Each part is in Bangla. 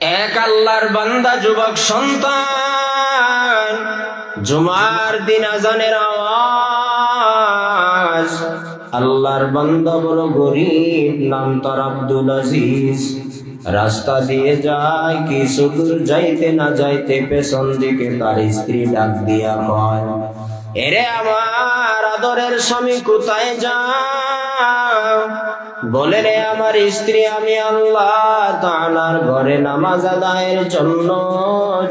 এক আল্লাহর বান্দা যুবক সন্তান, জুমার দিন আজানের আওয়াজ। আল্লাহর বান্দা বড় গরিব, নাম তার আব্দুল আজিজ। রাস্তা দিয়ে যায়, কিছু দূর যাইতে না যাইতে পেছন দিকে তার স্ত্রী ডাক দিয়া কয়, এরে আমার আদরের স্বামী কোথায় যাও? বলে, রে আমার স্ত্রী, আমি আল্লাহ তাআলার ঘরে নামাজ আদায়ের জন্য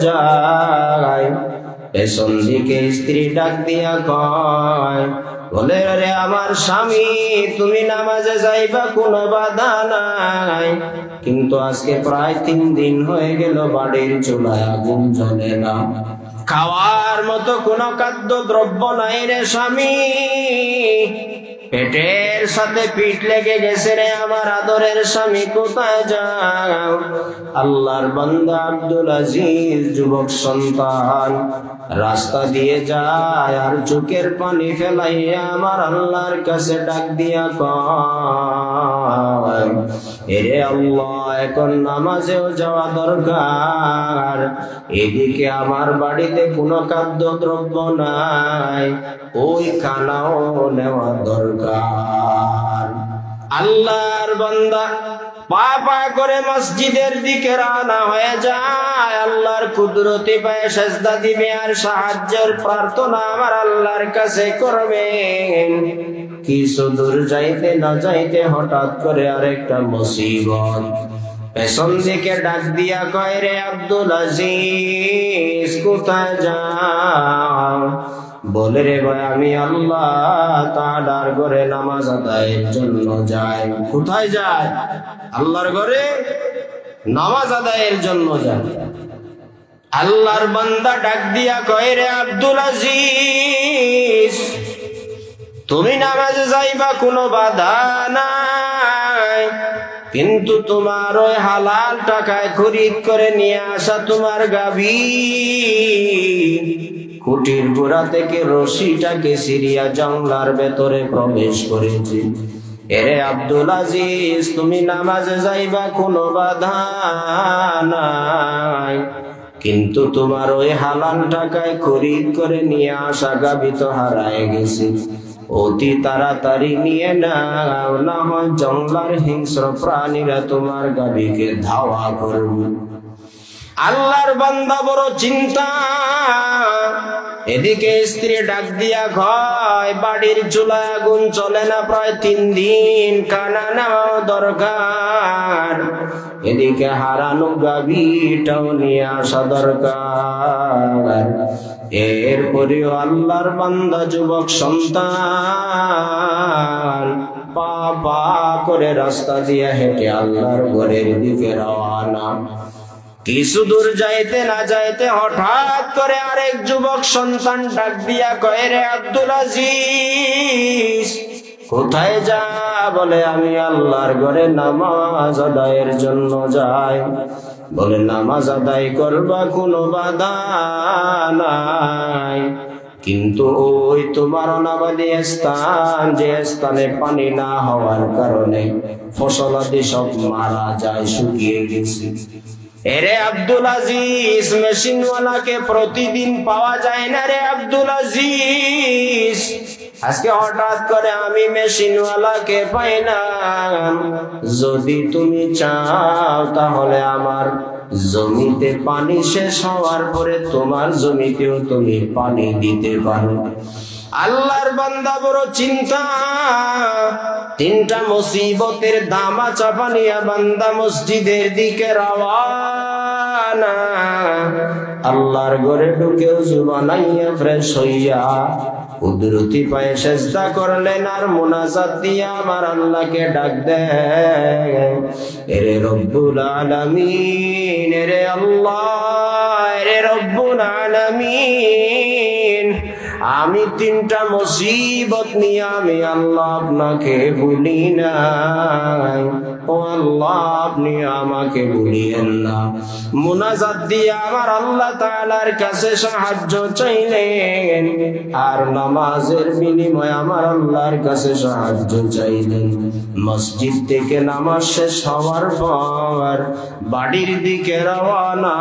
যাই। পেছন দিকে স্ত্রী ডাক দিয়া কয়, বলে, রে আমার স্বামী, তুমি নামাজে যাইবা, কোনো বাধা নাই, কিন্তু আজকে প্রায় 3 দিন হয়ে গেল বাড়ির চুলায় আগুন জ্বলে না, খাওয়ার মতো কোনো খাদ্য দ্রব্য নাই রে স্বামী, পেটের সাথে পিঠ লেগে গেছে রে আমার আদরের স্বামী, কোথায় যাও? আল্লাহর বান্দা আব্দুল আজিজ যুবক সন্তান রাস্তা দিয়ে যায়, আর চোখের পানি ফেলাইয়া আমার আল্লাহর কাছে ডাক দিয়া কয়, এরে আল্লাহ, এখন নামাজেও যাওয়া দরকার, এদিকে আমার বাড়িতে কোনো খাদ্য দ্রব্য নাই, ওই খানাও নেওয়া দরকার। আল্লাহর বান্দা পা পা করে মসজিদের দিকে রওনা হয়ে যায়। আল্লাহর কুদরতি পায়ে সেজদা দিবে আর সাহায্যের প্রার্থনা আমার আল্লাহর কাছে করবেন। কিছু দূর যাইতে না যাইতে হঠাৎ করে আরেকটা মুসিবত। পেছন দিকে ডাক দিয়া কয়, রে আব্দুল আজিজ, কোথায় যাও? বলে, রে ভাই, আমি আল্লাহ তাআলার ঘরে নামাজ আদায়ের জন্য যাই। কোথায় যায়? আল্লাহর ঘরে নামাজ আদায়ের জন্য যায়। আল্লাহর বান্দা ডাক দিয়া কয়, রে আব্দুল আজিজ, তুমি নামাজে যাইবা, কোনো বাধা নাই, কিন্তু তোমার ওই হালাল টাকায় খরিদ করে নিয়ে আসা তোমার গাভী কুটির গোড়া থেকে রশিটাকে সিরিয়া জঙ্গলার ভেতরে প্রবেশ করেছে। এরে আব্দুল আজিজ, তুমি নামাজে যাইবা, কোনো বাধা নাই, কিন্তু তোমার ওই হালাল টাকায় খরিদ করে নিয়ে আসা গাভী তো হারায় গেছে, অতি তাড়াতাড়ি নিয়ে নাও, না হয় জঙ্গলার হিংস্র প্রাণীরা তোমার গাভীকে ধাওয়া করবে। আল্লাহর বান্দা বড় চিন্তা। এদিকে স্ত্রী ডাক দিয়া কয়, বাড়ির চুলায় আগুন চলে না, প্রায় 3 দিন, খানা নেওয়া দরকার, এদিকে হারানো গাভীটাও নিয়ে আসা দরকার। এরপরেও আল্লাহর বান্দা যুবক সন্তান পা পা করে রাস্তা দিয়ে হেঁটে আল্লাহর ঘরের দিকে রওনা। কিছু দূর যাইতে না যাইতে হঠাৎ করে আরেক যুবক সন্তান ডাক দিয়া কয়, রে আব্দুল আজিজ, কোথায় যা? বলে, আমি আল্লাহর ঘরে নামাজ আদায়ের জন্য যাই। বলে, নামাজ আদায় করবা, কোনো বাধা নাই, কিন্তু ওই তোমার অনাবাদী স্থান, যে স্থানে পানি না হওয়ার কারণে ফসলাদি সব মারা যায়, শুকিয়ে গেছে। এরে আব্দুল আজিজ, মেশিনওয়ালাকে প্রতিদিন পাওয়া যায় না রে আব্দুল আজিজ, আজকে হঠাৎ করে আমি মেশিনওয়ালাকে পাইলাম। যদি তুমি চাও তাহলে আমার জমিতে পানি শেষ হওয়ার পরে তোমার জমিতেও তুমি পানি দিতে পারো। আল্লাহর বান্দা বড় চিন্তা। 3টা মুসিবতের দামা চাপা নিয়া বান্দা মসজিদের দিকে রওয়ানা। আল্লাহর ঘরে ঢুকে ওযু বানাইয়া ফ্রেশ হইয়া কুদরতি পায়ে সেজদা করলেন আর মুনাজাত দিয়া আমার আল্লাহকে ডাক দেন, এরে রব্বুল আলামিন, এরে আল্লাহ, এরে রব্বুল আলামিন, আমি 3টা মুসিবত নিয়ে আমি আল্লাহ আপনাকে ভুলি নাই। ও ও আল্লাহ আপনি আমাকে ভুলিয়েন না। মুনাজাত দিয়ে আমার আল্লাহ তাআলার কাছে সাহায্য চাইলেন, আর নামাজের বিনিময়ে আমার আল্লাহর কাছে সাহায্য চাইলেন। মসজিদ থেকে নামাজ শেষ হওয়ার পর বাড়ির দিকে রওনা।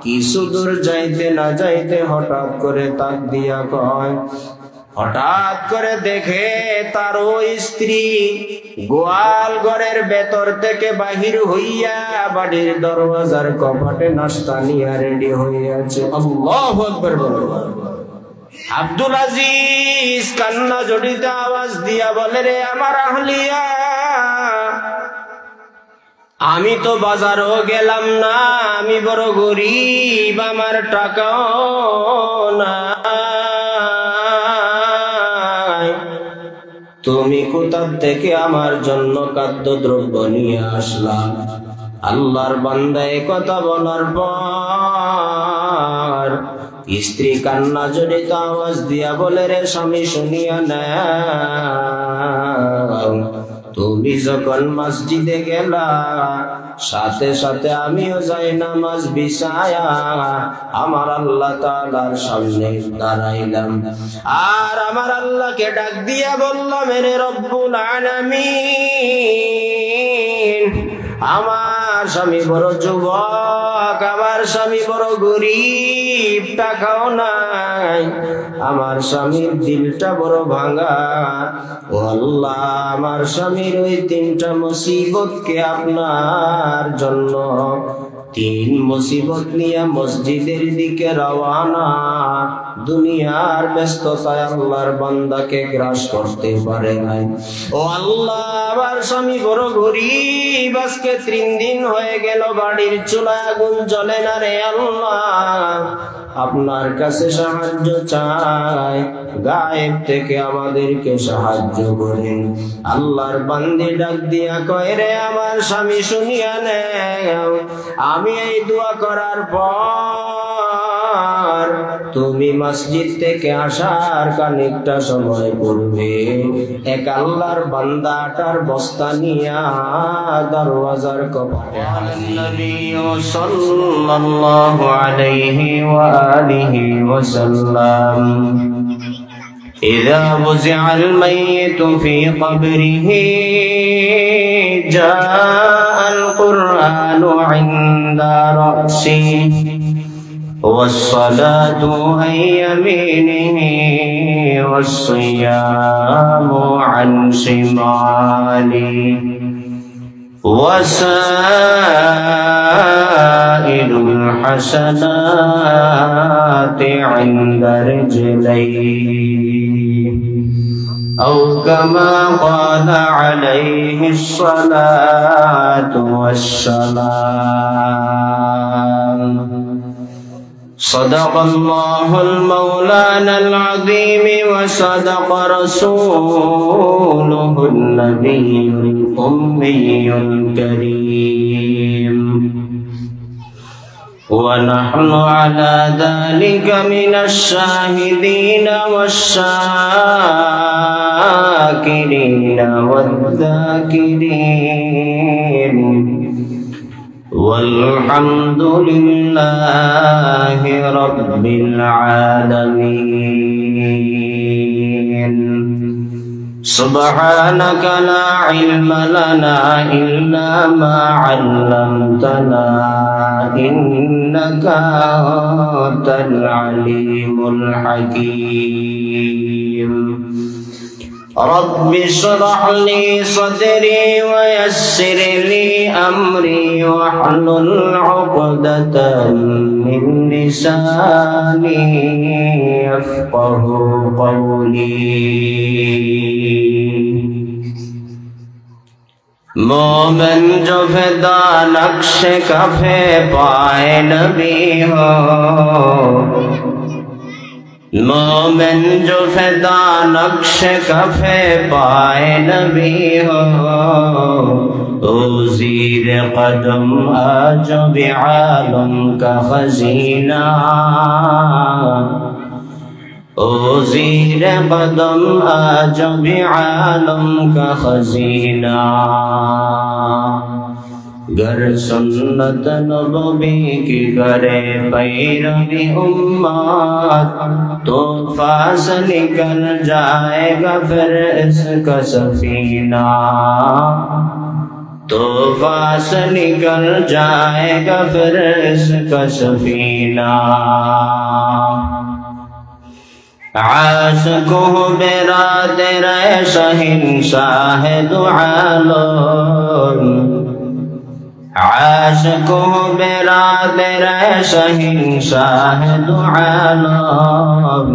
কিছু দূর যাইতে না যাইতে হঠাৎ করে তাক দিয়া কয়, হঠাৎ করে দেখে তার ওই স্ত্রী গোয়াল ঘরের ভেতর থেকে বাহির হইয়া বাড়ির দরওয়াজার কপাটে নাস্তা নিয়ে রেডি হয়ে আছে। আল্লাহু আকবার বলেন। আব্দুল আজিজ কান্না জড়িত আওয়াজ দিয়া বলে, রে আমার আহলিয়া, আমি তো বাজারও গেলাম না, আমি বড় গরিব, আমার টাকাও না, তুমি কোথা থেকে আমার জন্য খাদ্যদ্রব্য নিয়ে আসলা? আল্লাহর বান্দা এ কথা বলার পর স্ত্রী কান্না জড়িত আওয়াজ দিয়া বলে, রে স্বামী শুনিয়া না, তুমি যখন মসজিদে গেলা সাথে সাথে আমিও যাই নামাজ বিছায়া আমার আল্লাহ তাআলার সামনে দাঁড়াইলাম, আর আমার আল্লাহকে ডাক দিয়া বললাম, রে রব্বুল আলামিন, আমার স্বামী বড় যুবক, আমার স্বামী বড় গরিব, টাকাও নাই, আমার স্বামীর দিলটা বড় ভাঙা। ও আল্লাহ, আমার স্বামীর ওই তিনটা মুসিবতকে আপনার জন্য, তিন মুসিবত নিয়ে মসজিদের দিকে রওয়ানা। দুনিয়ার ব্যস্ততায় আল্লাহর বান্দাকে গ্রাস করতে পারে নাই। ও আল্লাহ, আমার স্বামী বড় গরিব, আজকে 3 দিন হয়ে গেল বাড়ির চুলায় আগুন জ্বলে না। রে আল্লাহ, আপনার কাছে সাহায্য চাই, গায়েব থেকে আমাদেরকে সাহায্য করেন। আল্লাহর বান্দি ডাক দিয়া কয়, রে আমার স্বামী শুনিয়া নেও, আমি এই দোয়া করার পর তুমি মসজিদ থেকে আসার খানিকটা সময় পূর্বে এক আল্লাহর বান্দা আটার বস্তা নিয়া দরওয়াজার কপাটে নবী সাল্লাল্লাহু আলাইহি ওয়া আলিহি ওয়াসাল্লাম, إذا وزع الميت في قبره جاء القرآن عند رأسه والصلاة عن يمينه والصيام عن شماله وسائر الحسنات عند رجليه، أو كما قال عليه الصلاة والسلام. صدق الله المولانا العظيم وصدق رسوله النبي الأمي الكريم، ونحن على ذلك من الشاهدين والشاكرين والذاكرين، والحمد لله رب العالمين. سبحانك لا علم لنا إلا ما علمتنا إنك أنت العليم الحكيم. رب اشرح لي صدري ويسر لي أمري واحلل عقدة من لساني يفقه قولي. मोमिन जो फिदा नक्श कफे पाए नबी हो, मोमिन जो फिदा नक्श कफे पाए नबी हो, ओ ज़ीर कदम आज भी आलम का खजीना, ओ ज़ीर कदम आज भी आलम का खजीना गर सुन्नत नबवी की करे पैरवी उम्मत तो फास निकल जाएगा फिर इसका सफीना तो फास निकल जाएगा फिर इसका सफीना आशिको बिरादर शहंशाह दो आलम आशिको बिरादर शहंशाह दो आलम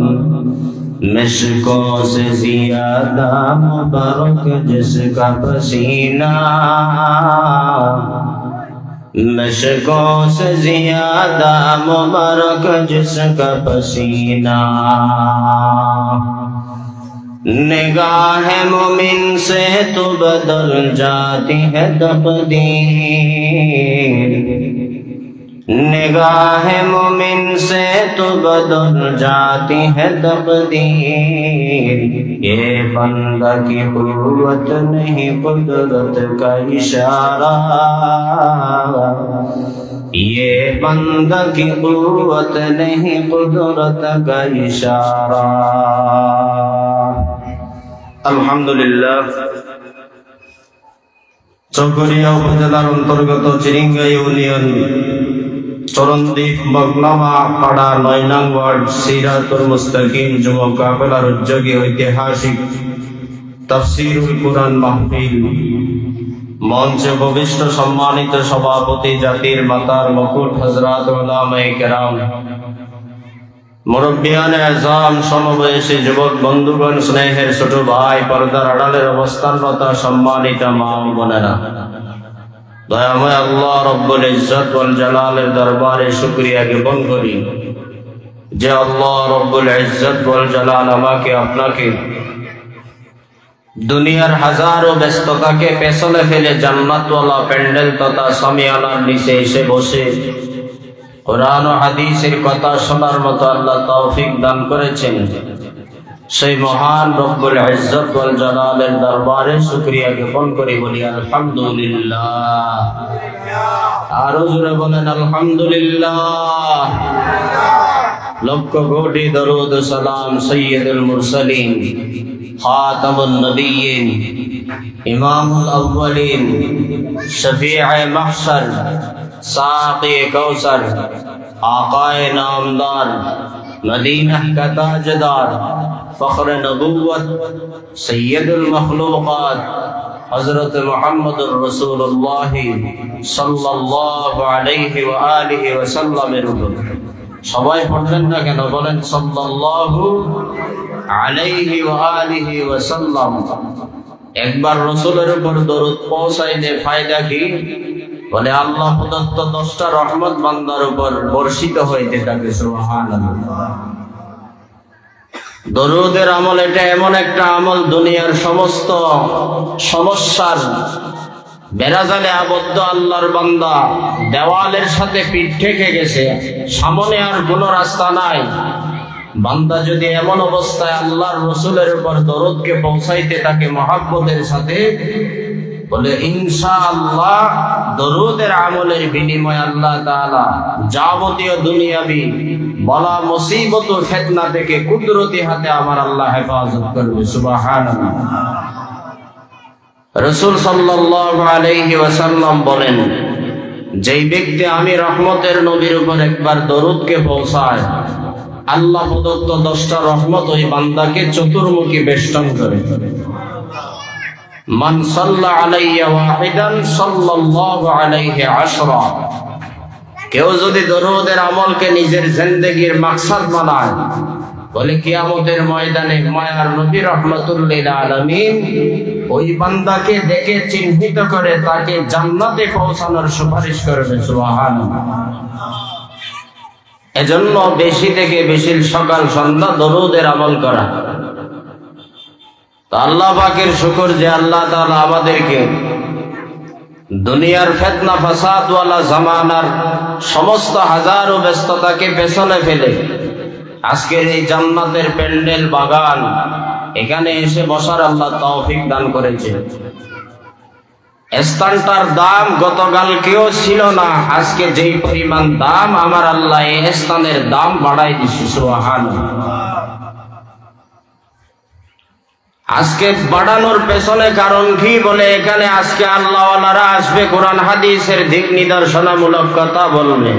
मिश्कों से ज़ियादा मुबारक जिसका पसीना मिश्कों से ज़ियादा मुबारक जिसका पसीना निगाह मोमिन से तो बदल जाती है तकदीर निगाह मोमिन से तो बदल जाती है तकदीर ये बंदा की कुव्वत नहीं कुदरत का इशारा ये बंदा की कुव्वत नहीं कुदरत का इशारा আলহামদুলিল্লাহ চকরিয়া উপজেলার অন্তর্গত চিরিঙ্গা ইউনিয়ন চরণদ্বীপ বগলামা পাড়া ৯ নং ওয়ার্ড সিরাতুল মুস্তাকিম যুব কাফেলার উদ্যোগে ঐতিহাসিক তাফসীরুল কুরআন মাহফিল মঞ্চে উপবিষ্ট সম্মানিত সভাপতি জাতির মাতার মুকুট হযরত উলামায়ে কেরাম মুরব্বিয়ান আযম সমবয়সী যুবক বন্ধুগণ স্নেহের ছোট ভাই পর্দার আড়ালের অবস্থানরত সম্মানিত মা ও বোনেরা দয়াময় আল্লাহ রব্বুল ইজ্জত ওয়াল জালালের দরবারে শুকরিয়া জ্ঞাপন করি যে আল্লাহ রব্বুল ইজ্জত ওয়াল জালাল আমাকে আপনাকে দুনিয়ার হাজারো ব্যস্ততাকে পেছনে ফেলে জান্নাতওয়ালা প্যান্ডেল তথা সামিয়ানার নিচে এসে বসে কুরআন ও হাদিসের কথা শোনার মতো আল্লাহ তৌফিক দান করেছেন সেই মহান রব্বুল ইজ্জত ওয়াল জালালের দরবারে শুকরিয়া জ্ঞাপন করি বলি আলহামদুলিল্লাহ আরো জোরে বলেন আলহামদুলিল্লাহ লক্ষ কোটি দরুদ ও সালাম সাইয়্যিদুল মুরসালিন খাতামুন নবিয়্যিন ইমামুল আউয়ালিন শফিঈ মাহশর साक़ी कौसर आक़ाए नामदार मदीना का ताजदार फ़ख्र नबुव्वत सय्यदुल मखलूक़ात हज़रत मुहम्मदुर रसूलुल्लाह सल्लल्लाहु अलैहि व आलिहि व सल्लम সবাই পড়লেন না কেন বলেন সাল্লাল্লাহু আলাইহি ওয়া আলিহি ওয়া সাল্লাম একবার রাসূলের উপর দরুদ পৌঁছাইলে ফায়দা কি বলে আল্লাহ প্রদত্ত 10টা রহমত বান্দার উপর বর্ষিত হইতে থাকে সুবহানাল্লাহ দরুদের আমল এটা এমন একটা আমল দুনিয়ার সমস্ত সমস্যার বেড়াজালে আবদ্ধ আল্লাহর বান্দা দেওয়ালের সাথে পিঠ ঠেকে গেছে সামনে আর কোনো রাস্তা নাই বান্দা যদি এমন অবস্থায় আল্লাহর রাসূলের উপর দরুদকে পৌঁছাইতে থাকে মহব্বতের সাথে বলে ইনশাআল্লাহ দরুদের আমলের বিনিময়ে আল্লাহ তাআলা যাবতীয় দুনিয়াবি বলা মুসিবত ও ফিতনা থেকে কুদরতি হাতে আমার আল্লাহ হেফাজত করবে সুবহানাল্লাহ রাসূল সাল্লাল্লাহু আলাইহি ওয়াসাল্লাম বলেন যেই ব্যক্তি আমি রহমতের নবীর উপর একবার দরুদকে পৌঁছায় আল্লাহ প্রদত্ত 10টা রহমত ওই বান্দাকে চতুর্মুখী বেষ্টন করে মান সাল্লা আলাইয়া ওয়াহিদান সাল্লাল্লাহু আলাইহি আশরা কেউ যদি দরুদের আমলকে নিজের জিন্দেগীর মাকসাদ বানায় বলে কিয়ামতের ময়দানে মায়ার নবী রাহমাতুল লিল আলামিন ওই বান্দাকে দেখে চিহ্নিত করে তাকে জান্নাতে পৌঁছানোর সুপারিশ করবে সুবহানাল্লাহ এজন্য বেশি থেকে বেশি সকাল সন্ধ্যা দরুদের আমল করা তো আল্লাহ পাকের শুকর যে আল্লাহ তাআলা আমাদেরকে দুনিয়ার ফিতনা ফাসাদ ওয়ালা জামানার সমস্ত হাজারো ব্যস্ততাকে পেছনে ফেলে আজকের এই জান্নাতের প্যান্ডেল বাগান, এখানে এসে বসার আল্লাহ তৌফিক দান করেছে। স্থানটার দাম গতকালকেও ছিল না, আজকে যেই পরিমাণ দাম আমার আল্লাহ এই স্থানের দাম বাড়াই দিচ্ছে। সুবহানাল্লাহ। আজকে বাড়ানোর পেছনে কারণ কি বলে, এখানে আজকে আল্লাহওয়ালারা আসবে, কোরআন হাদিসের দিক নিদর্শনামূলক কথা বলবে,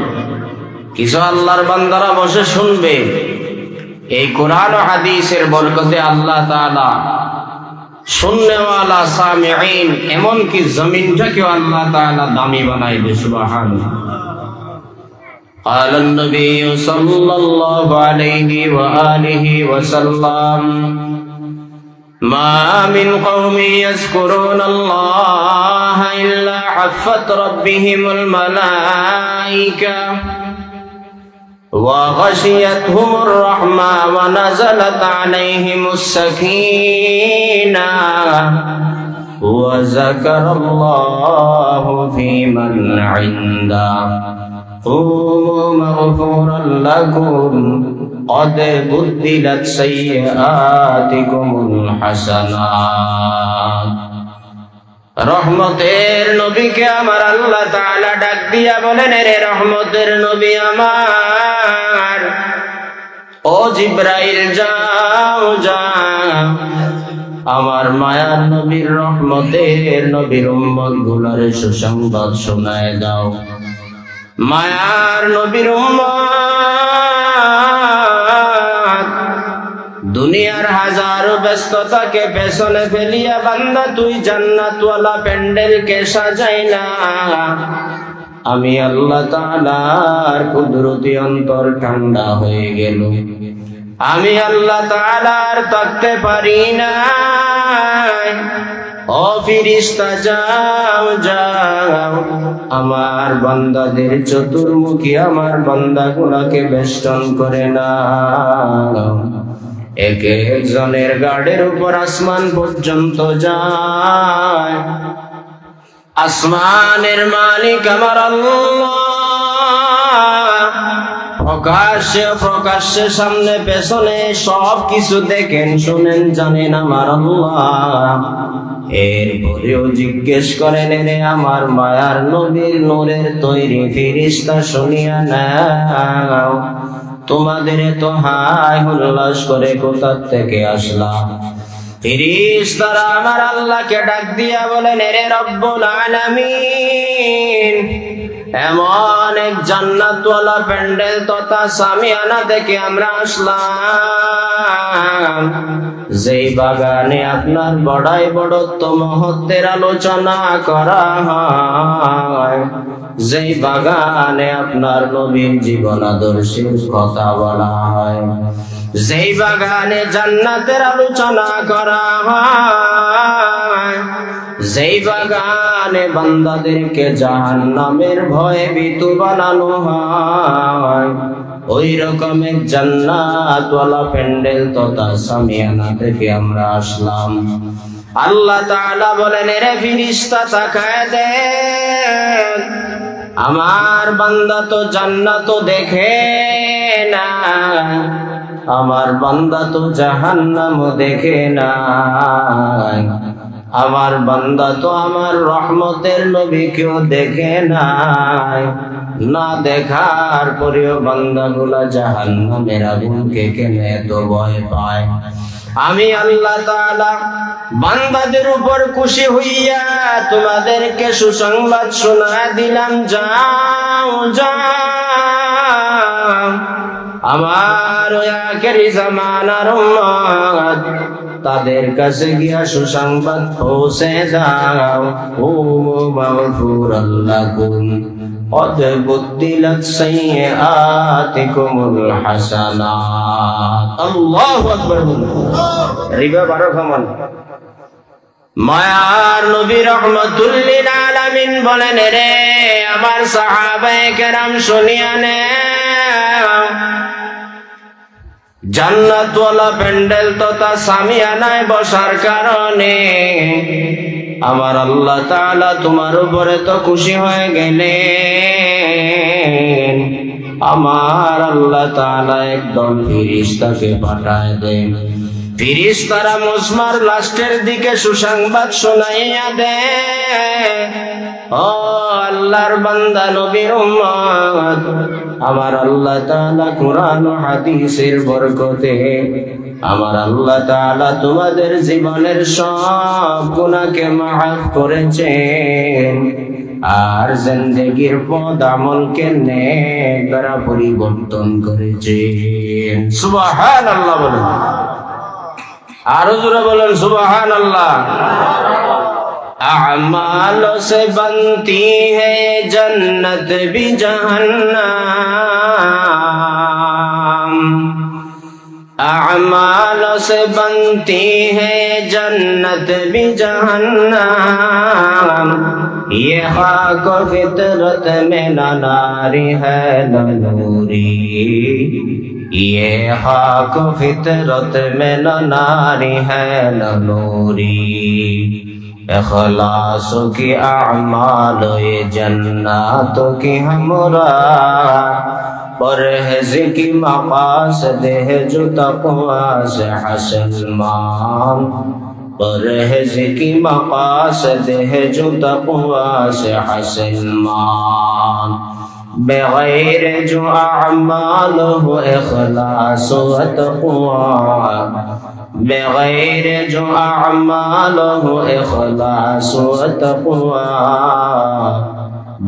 কিছু আল্লাহর বান্দারা বসে শুনবে। এই কোরআন ও হাদিসের বরকতে আল্লাহ তাআলা শুননেওয়ালা সামিঈন, এমনকি জমিনটাকেও আল্লাহ তাআলা দামি বানাইবে। সুবহানাল্লাহ। قال النبي صلى الله عليه وآله وسلم ما من قوم يذكرون الله إلا حفت ربهم الملائكة وغشيتهم الرحمة ونزلت عليهم السكينة وذكر الله في من عنده قوموا مغفورا لكم قد بدلت سيئاتكم الحسنات। রহমতের নবীকে আমার আল্লাহ তাআলা ডাক দিয়া বলেন, রে রহমতের নবী আমার, ও জিবরাইল যাও যাও আমার মায়ার নবীর রহমতের নবীর উম্মত গুলার সুসংবাদ শোনায় দাও। মায়ার নবীর উম্মত দুনিয়ার হাজারো ব্যস্ততাকে পেছনে ফেলিয়া বান্দা তুই জান্নাতওয়ালা প্যান্ডেলকে সাজাইলা, আমি আল্লাহ তাআলার কুদরতি অন্তর ঠান্ডা হয়ে গেল। আমি আল্লাহ তাআলার তাকতে পারি না। ও ফেরেশতা যাও যাও আমার বান্দাদের চতুর্মুখী আমার বান্দাগুলোকে বেষ্টন করে নাও। এক একজনের গাড়ির উপর আসমান পর্যন্ত যায়। আসমানের মালিক আমার আল্লাহ, প্রকাশ্যে প্রকাশ্যে সামনে পেছনে সব কিছু দেখেন, শুনেন, জানেন আমার আল্লাহ। এরপরেও জিজ্ঞেস করেন, রে আমার মায়ার নবীর নূরের তৈরি ফেরেশতা শুনিয়া নাও, তোমাদের তো হাই হুল্লাস করে কোথা থেকে আসলাম? ফেরেশতারা আমার আল্লাহকে ডাক দিয়া বলেন, রে রব্বুল আলামিন, এমন এক জান্নাতওয়ালা প্যান্ডেল তথা সামিয়ানা থেকে আমরা আসলাম, যেই বাগানে আপনার বড়াই বড়ত্ব মহত্বের আলোচনা করা হয়, যেই বাগানে আপনার নবীর জীবন আদর্শের কথা বলা হয়, যেই বাগানে জান্নাতের আলোচনা করা হয়, যেই বাগানে বান্দাদেরকে জাহান্নামের ভয়ে ভীতু বানানো হয়, ওই রকমের জান্নাতওয়ালা প্যান্ডেল তথা সামিয়ানা থেকে আমরা আসলাম। আল্লাহ তাআলা বলেন, রে ফেরেশতা তাকায় দেখ, আমার বান্দা তো জান্নাত দেখে না, আমার বান্দা তো জাহান্নাম দেখে না, আমার বান্দা তো আমার রহমতের নবীকেও দেখে নাই। না দেখার পরেও বান্দাগুলা জাহান্নামের আগুনকে কেনে এত ভয় পায়। আমি আল্লাহ তাআলা বান্দাদের উপর খুশি হইয়া তোমাদেরকে সুসংবাদ শোনা দিলাম, যাও যাও আমার ওই আখেরি জামানার উম্মত, তাদের কাছে গিয়া সুসংবাদ পৌঁছে দাও। ও মাগফুরাল লাকুম قد بدلت سيئاتكم الحسنات। আল্লাহু আকবার। রিবা বারো খামান। মায়ার নবী রহমাতুল লিল আলামিন বলেন, রে আমার সাহাবায়ে কেরাম শুনিয়া নাও, জান্নাতওয়ালা প্যান্ডেল তথা সামিয়ানায় বসার কারণে আমার আল্লাহ তাআলা তোমার উপরে তো খুশি হয়ে গেলেন। আমার আল্লাহ তাআলা একদম ফেরেশতাকে পাঠায় দেন। ফেরেশতারা মুসমার লাস্টের দিকে সুসংবাদ শোনাইয়া দেয়, ও আল্লাহর বান্দা নবীর উম্মত, আমার আল্লাহ তাআলা কুরআন ও হাদিসের বরকতে আমার আল্লাহ তাআলা তোমাদের জীবনের সব গুনাহকে মাফ করেছেন, আর জিন্দেগীর পথ আমলকে নেক দ্বারা পরিবর্তন করেছেন। সুবহানাল্লাহ বলেন, আরো জোরে বলেন সুবহানাল্লাহ। अमालों से बनती है जन्नत भी जहन्नम, अमालों से बनती है जन्नत भी जहन्नम, ये खाक फितरत में न नारी है न नूरी, ये खाक फितरत में न नारी है न नूरी, इखलासों की अमाल ये जन्नतों की हमरा, परहेज की मकासद है जो तक़वा से हासिल मान, परहेज की मकासद है जो तक़वा से हासिल मान, बगैर जो अमाल हो इखलास व तक़वा, बगैर जो अमाल हो इखलास व तक़वा,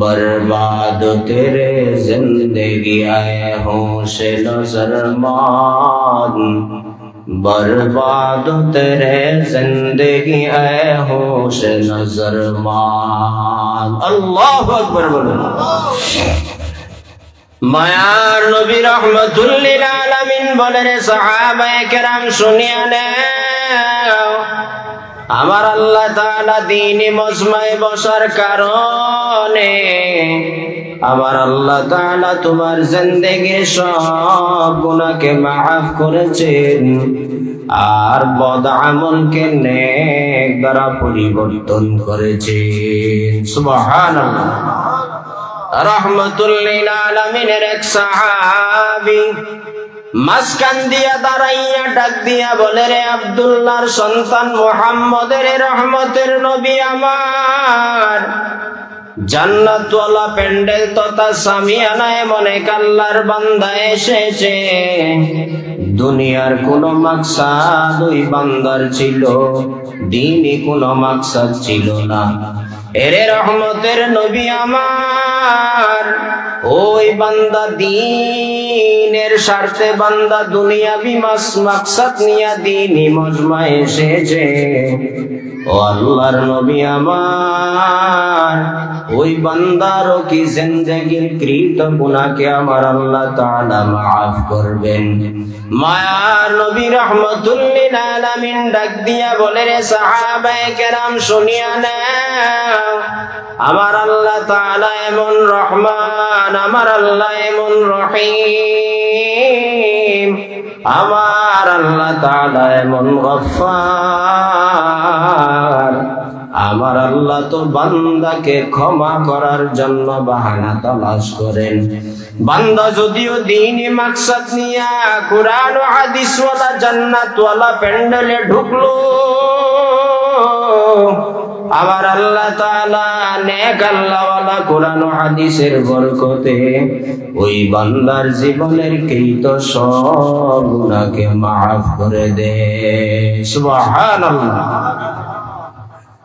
बर्बाद तेरे जिंदगी आए होश नजर मान, बर्बाद तेरे जिंदगी आए होश नजर मान। अल्लाहु अकबर बोलो। মায়ার নবী রহমাতুল লিল আলামিন বলেন, সাহাবায়ে কেরাম শুনিয়া নাও, আমার আল্লাহ তাআলা দ্বীনি মজমায় বসার কারণে আমার আল্লাহ তাআলা তোমার জিন্দেগীর সব গুনাহকে মাফ করেছেন, আর বদ আমলকে নেক দ্বারা পরিবর্তন করেছেন। সুবহানাল্লাহ। রহমাতুল লিল আলামিনের এক সাহাবী মাঝখান দিয়া দাঁড়াইয়া ডাক দিয়া বলে, রে আব্দুল্লাহর সন্তান মুহাম্মদের রহমতের নবী আমার, জান্নাতওয়ালা প্যান্ডেল তথা সামিয়ানায় এমন এক আল্লাহর বান্দা এসেছে, দুনিয়ার কোন মাকসাদ ওই বান্দার ছিল, দ্বীনি কোন মাকসাদ ছিল না। এরে রহমতের নবী আমার, ওই বান্দা দ্বীনের স্বার্থে বান্দা দুনিয়াবি মাকসাদ নিয়া দ্বীনি মজমায় এসেছে। ও আল্লাহর নবী আমার, ওই বান্দারও কি জিন্দেগীর কৃত গুনাহকে আমার আল্লাহ তাআলা মাফ করবেন। মায়ার নবী রহমাতুল লিল আলামিন ডাক দিয়া বলে, রে সাহাবায়ে কেরাম শুনিয়া নাও, আমার আল্লাহ তাআলা এমন রহমান, আমার আল্লাহ এমন রহিম, আমার আল্লাহ তাআলা এমন গফফার, আমার আল্লাহ তো বান্দাকে ক্ষমা করার জন্য বাহানা তালাশ করেন। বান্দা যদিও দ্বীনি মাকসাদ নিয়া কুরআন ও হাদিস ওয়ালা জান্নাতওয়ালা প্যান্ডেলে ঢুকলো, আমার আল্লাহ তাআলা নেক আল্লাহওয়ালা কুরআন ও হাদিসের বরকতে ওই বান্দার জীবনের কৃত সব গুনাহকে মাফ করে দেয়। সুবহানাল্লাহ।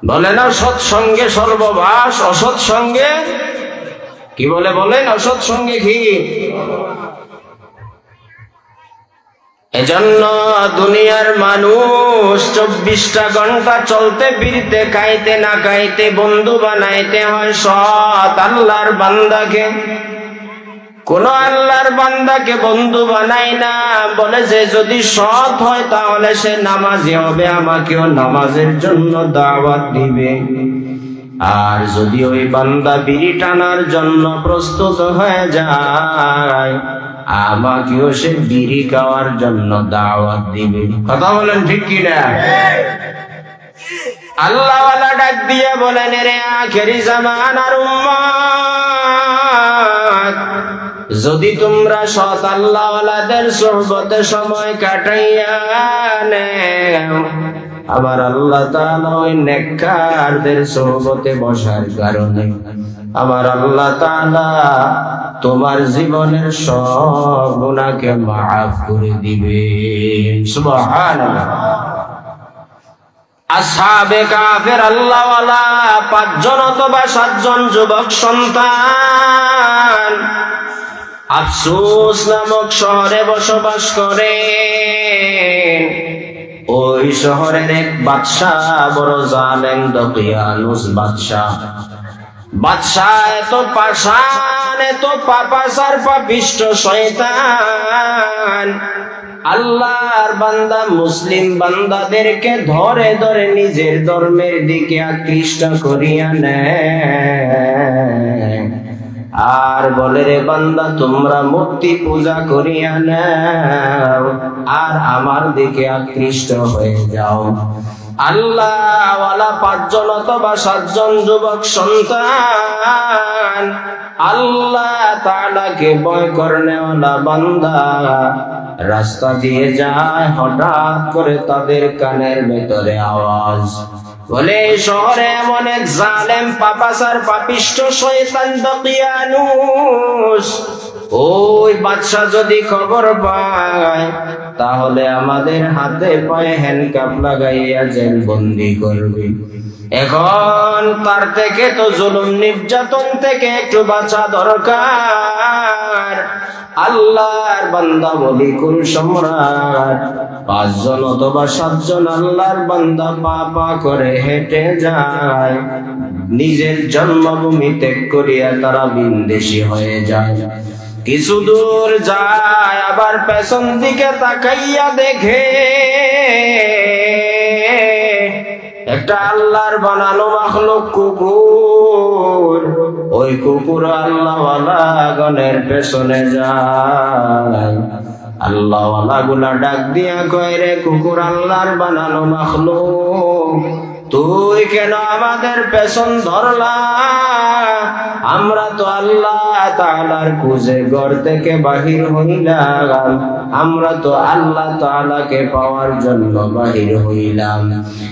বলে না সৎসঙ্গে সর্ববাস, অসৎ সঙ্গে কি বলে বলেন, অসৎ সঙ্গে কি? এজন্য দুনিয়ার মানুষ 24টা ঘন্টা চলতে ফিরতে খাইতে না খাইতে বন্ধু বানাইতে হয় সৎ আল্লাহর বান্দাকে। কোন আল্লাহর বান্দাকে বন্ধু বানাই না, বলে যে যদি সৎ হয় তাহলে সে নামাজি হবে, আমাকেও নামাজের জন্য দাওয়াত দিবে। আর যদি ওই বান্দা বিড়ি টানার জন্য প্রস্তুত হয়ে যায়, আমাকেও সে বিড়ি খাওয়ার জন্য দাওয়াত দিবে। কথা বলেন ঠিক কিনা? আল্লাহওয়ালা ডাক দিয়ে বলেন, রে আখেরি জামানার উম্মত, যদি তোমরা সৎ আল্লাহওয়ালাদের সুহবতে সময় কাটাইয়া নেও, আমার আল্লাহ তাআলা ওই নেককারদের সুহবতে বসার কারণে আমার আল্লাহ তাআলা তোমার জীবনের সব গুনাহকে মাফ করে দিবেন। সুবহানাল্লাহ। আসহাবে কাফের আল্লাহওয়ালা 5 জন অথবা 7 জন যুবক সন্তান আফসোস নামক শহরে বসবাস করে। ওই শহরের এক বাদশাহ বড় জালেম দকিয়ানুস বাদশাহ এত পাষাণ, এত পাপাচার পাপিষ্ঠ শয়তান, আল্লাহর বান্দা মুসলিম বান্দাদেরকে ধরে ধরে নিজের ধর্মের দিকে আকৃষ্ট করিয়া নেয় আর বলে, রে বান্দা তোমরা মূর্তি পূজা করিয়া নাও আর আমার দিকে আকৃষ্ট হয়ে যাও। আল্লাহওয়ালা 5 জন অথবা 7 জন যুবক সন্তান আল্লাহ তাআলাকে ভয় করনেওয়ালা বান্দা রাস্তা দিয়ে যায়, হঠাৎ করে তাদের কানের ভেতরে আওয়াজ, বলে শহরে এমন এক জালেম পাপাচার পাপিষ্ঠ শয়তান দকিয়ানুস, ওই বাদশা যদি খবর পায় তাহলে আমাদের হাতে পায়ে হ্যান্ডকাপ লাগাইয়া জেল বন্দি করবে। এখন তার থেকে তো জুলুম নির্যাতন থেকে একটু বাঁচা দরকার। আল্লাহর বান্দা বলি কোন সম্রাট 5 জন অথবা 7 জন আল্লাহর বান্দা পা পা করে হেঁটে যায়, নিজের জন্মভূমি ত্যাগ করিয়া তারা বিদেশী হয়ে যায়। কিছু দূর যায়, আবার পেছন দিকে তাকাইয়া দেখে একটা আল্লাহর বানানো মাখলুক কুকুর। ওই কুকুর আল্লাহওয়ালা গণের পেছনে যায়। আল্লাহওয়ালা গুলা ডাক দিয়া কয়, রে কুকুর আল্লাহর বানানো মাখলুক, তুই কেন আমাদের পেছন ধরলা? আমরা তো আল্লাহ তাআলার খুঁজে ঘর থেকে বাহির হইলাম, আমরা তো আল্লাহ তাআলাকে পাওয়ার জন্য বাহির হইলাম।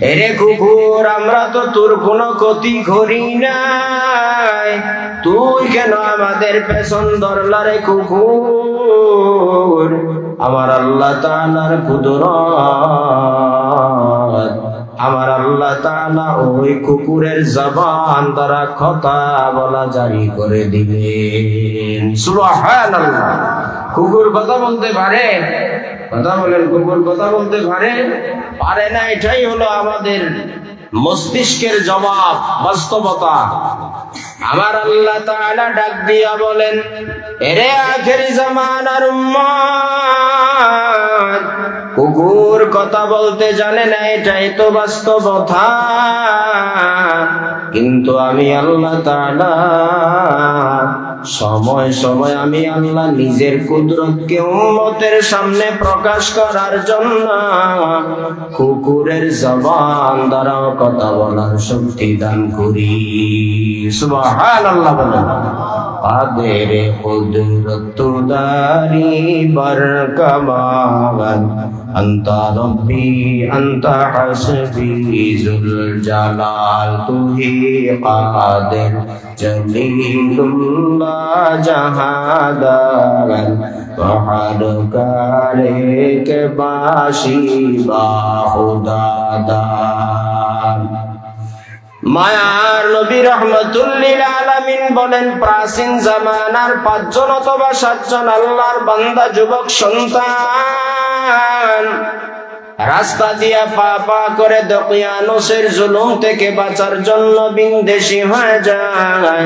এরে কুকুর, আমরা তো তোর কোনো ক্ষতি করি নাই, তুই কেন আমাদের পেছন ধরলা রে কুকুর? আমার আল্লাহ তাআলার কুদরত, আমার আল্লাহ তাআলা ওই কুকুরের জবান দ্বারা কথা বলা জারি করে দিলেন। সুবহানাল্লাহ। কুকুর কথা বলতে পারে? কথা বলেন, কুকুর কথা বলতে পারে? পারে না। এটাই হলো আমাদের মস্তিষ্কের জবাব, বাস্তবতা। আমার আল্লাহ তাআলা ডাক দিয়া বলেন, এরে আখেরি জামানার উম্মত, কুকুর কথা বলতে জানে না, এটাই তো বাস্তবতা। কিন্তু আমি আল্লাহ তাআলা সময় সময় আমি আল্লাহ নিজের কুদরতকে উম্মতের সামনে প্রকাশ করার জন্য কুকুরের জবান দ্বারা কথা বলার শক্তি দান করি। সুবহানাল্লাহ বলেন। কাদের কুদরত দারি বরকমান আনতা রব্বি আনতা হাসবি যুল জালাল, তুহি কাদের জলিলুল্লাহ জাহাদান বাহার কারে কে বাসি বা খুদাদান। মায়ার নবী রাহমাতুল লিল আলামিন বলেন, প্রাচীন জামানার 5 জন অথবা 7 জন আল্লাহর বান্দা যুবক সন্তান রাস্তা দিয়া পা পা করে দকিয়ানুসের জুলুম থেকে বাঁচার জন্য বিদেশী হয়ে যায়।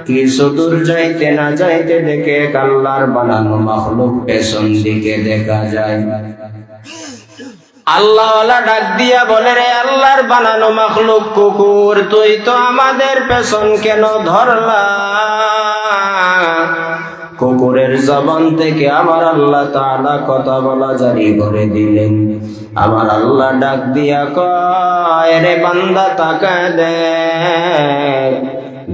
কিছু দূর যাইতে না যাইতে দেখে এক আল্লাহর বানানো মাখলুক পেছন দিকে দেখা যায়। আল্লাহওয়ালা ডাক দিয়া বলে, রে আল্লাহর বানানো মাখলুক কুকুর, তুই তো আমাদের পেছন কেন ধরলা? কুকুরের জবান থেকে আমার আল্লাহ তাআলা কথা বলা জারি করে দিলেন। আমার আল্লাহ ডাক দিয়া কয়, রে বান্দা তাকায় দেখ,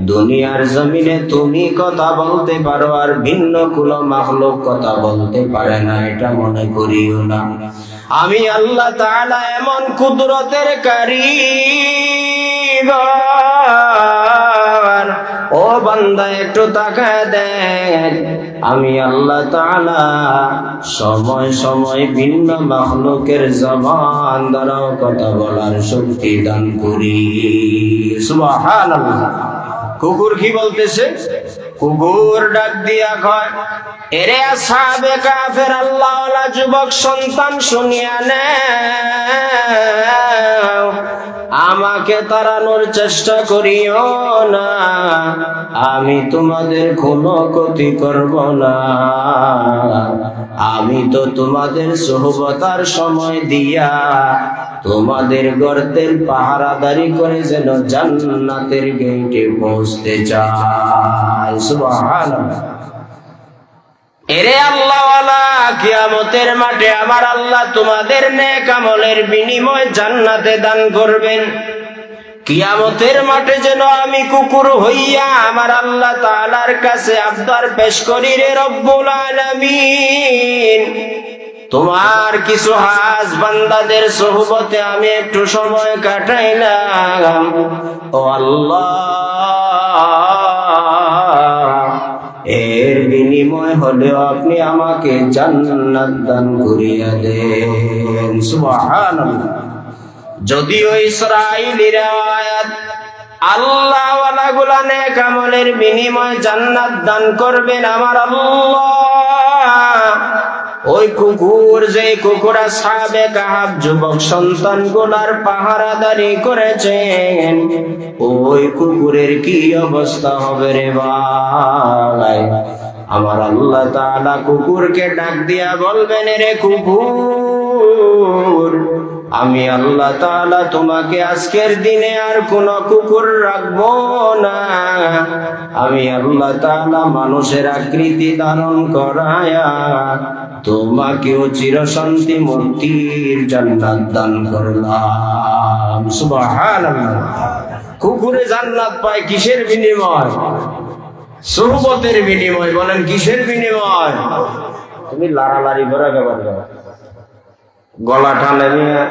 দুনিয়ার জমিনে তুমি কথা বলতে পারো আর ভিন্ন কোনো মাখলুক কথা বলতে পারে না, এটা মনে করিও না। আমি আল্লাহ তাআলা এমন কুদরতের কারিগর। ও বান্দা একটু তাকায় দেখ, আমি আল্লাহ তাআলা সময় সময় ভিন্ন মাখলুকের জবান দ্বারাও কথা বলার শক্তি দান করি। সুবহানাল্লাহ। কুকুর কি বলতেছে? কুকুর ডাক দিয়া কয়, এরে আসহাবে কাফের আল্লাহওয়ালা যুবক সন্তান শুনিয়া নাও, আমাকে তাড়ানোর চেষ্টা করিও না, আমি তোমাদের কোনো ক্ষতি করব না। আমি তো তোমাদের সুহবতার সময় দিয়া তোমাদের গর্তের পাহারাদারি করে যেন জান্নাতের গেটে পৌঁছতে চাই। সুবহানাল্লাহ। এরে আল্লাহওয়ালা, কিয়ামতের মাঠে আমার আল্লাহ তোমাদের নেক আমলের বিনিময় জান্নাতে দান করবেন। কিয়ামতের মাঠে যেন আমি কুকুর হইয়া আমার আল্লাহ তাআলার কাছে আবদার পেশ করি, রে রব্বুল আলামিন, তোমার কিছু হাজ বান্দাদের সোহবতে আমি একটু সময় কাটাইলাম, ও আল্লাহ, এর বিনিময় হলেও আপনি আমাকে জান্নাত দান করিয়া দেন। সুবহানাল্লাহ। যদিও ইসরাঈলী riwayat আল্লাহ ওয়ালা গুলা নেক আমলের বিনিময় জান্নাত দান করবেন আমার আল্লাহ, ওই কুকুর, যে কুকুর আসহাবে কাহাফ যুবক সন্তান গুলার পাহারাদারি করেছেন, ওই কুকুরের কি অবস্থা হবে রে ভাই? আমার আল্লাহ তাআলা কুকুরকে ডাক দিয়া বলবেন, রে কুকুর, আমি আল্লাহ তাআলা তোমাকে আজকের দিনে আর কোন কুকুর রাখবো না। আমি আল্লাহ তাআলা মানুষের আকৃতি ধারণ করায়া তোমাকেও চিরশান্তি মুক্তির জান্নাত দান করলাম। সুবহানাল্লাহ। কুকুরে জান্নাত পায় কিসের বিনিময়? সুহবতের বিনিময়। বলেন কিসের বিনিময়? তুমি লাড়ালাড়ি করে ব্যবহার করো, গলা টানে নিয়ে।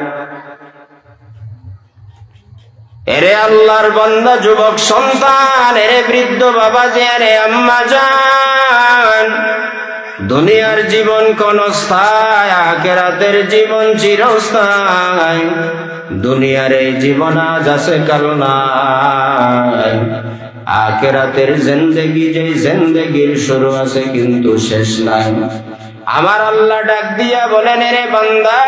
এরে আল্লাহর বান্দা যুবক সন্তান, এরে বৃদ্ধ বাবাজি, এরে আম্মা জান, দুনিয়ার জীবন ক্ষণস্থায়ী, আখিরাতের জীবন চিরস্থায়ী। দুনিয়ার এই জীবন আজ আছে কাল নাই। আখিরাতের জিন্দেগি, যে জিন্দেগির শুরু আছে কিন্তু শেষ নাই। আমার আল্লাহ ডাক দিয়া বলেন, রে বান্দা,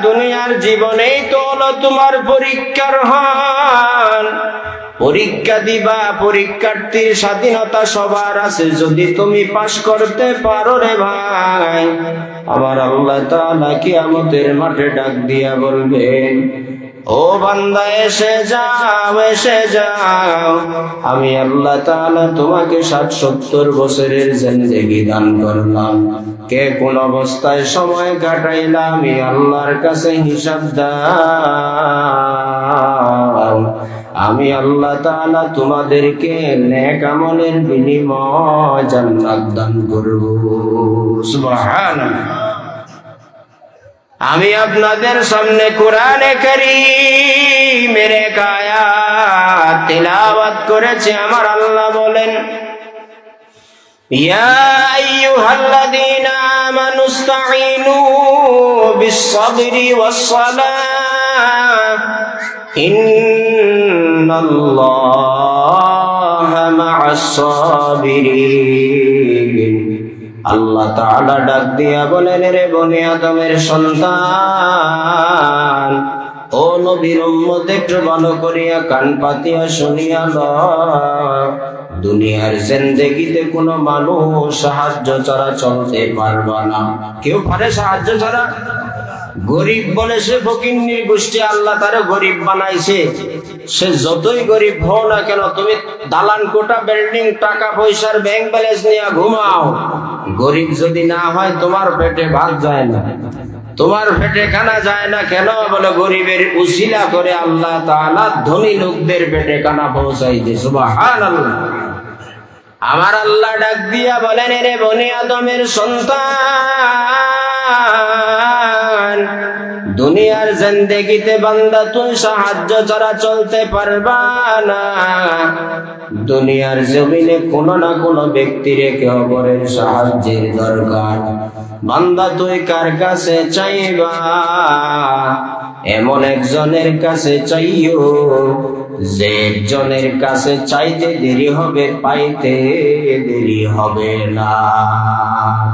দুনিয়ার জীবনেই তো হলো তোমার পরীক্ষার হল। পরীক্ষা দিবা, পরীক্ষার্থীর স্বাধীনতা সবার আছে, যদি তুমি পাশ করতে পারো রে ভাই, আমার আল্লাহ তাআলা কিয়ামতের মাঠে ডাক দিয়া বলবেন, ও বান্দা এসে যাও, এসে যাও, আমি আল্লাহ তাআলা তোমাকে 60-70 বছরের জিন্দেগি দান করলাম। কে কোন অবস্থায় সময় কাটাইলা আমি আল্লাহর কাছে হিসাব দাও। আমি আল্লাহ তাআলা তোমাদেরকে নেক আমলের বিনিময় জান্নাত দান করব। সুবহানাল্লাহ। আমি আপনাদের সামনে কোরআনে কারীমের এক আয়াত তিলাওয়াত করেছি। আমার আল্লাহ বলেন, ইয়া আইয়ুহাল্লাযীনা আমানুস্তাঈনু বিস-সাবরি ওয়াস-সালাহ ইন্নাল্লাহা মা'আস-সাবিরিন। আল্লাহ তাআলা ডাক দিয়া বলেন, রে বনি আদমের সন্তান, ও নবীর উম্মত, একটু ভালো করিয়া কান পাতিয়া শুনিয়া লও। দুনিয়ার জিন্দেগিতে কোনো মানুষ সাহায্য ছাড়া চলতে পারবে না। কেউ পারে সাহায্য ছাড়া? গরিব বলে সে ফকিন্নির গোষ্ঠী, আল্লাহ তারে গরিব বানাইছে। সে যতই গরিব হও না কেন, তুমি দালান কোটা, বিল্ডিং, টাকা পয়সার ব্যাংক ব্যালেন্স নিয়ে ঘুমাও, গরিব যদি না হয় তোমার পেটে ভাত যায় না। তোমার পেটে খানা যায় না কেন? বলে গরিবের উসিলা করে আল্লাহ তাআলা ধনী লোকদের পেটে খানা পৌঁছাই দিয়ে। সুবহানাল্লাহ। আমার আল্লাহ ডাক দিয়া বলেন, রে বনি আদমের সন্তান, দুনিয়ার জিন্দেগিতে বান্দা তুই সাহায্য ছাড়া চলতে পারবা না। দুনিয়ার জমিনে কোনো না কোনো ব্যক্তি রেখে অপরের সাহায্যের দরকার। বান্দা তুই কার কাছে চাইবা? এমন একজনের কাছে চাইও যে একজনের কাছে চাইতে দেরি হবে, পাইতে দেরি হবে না।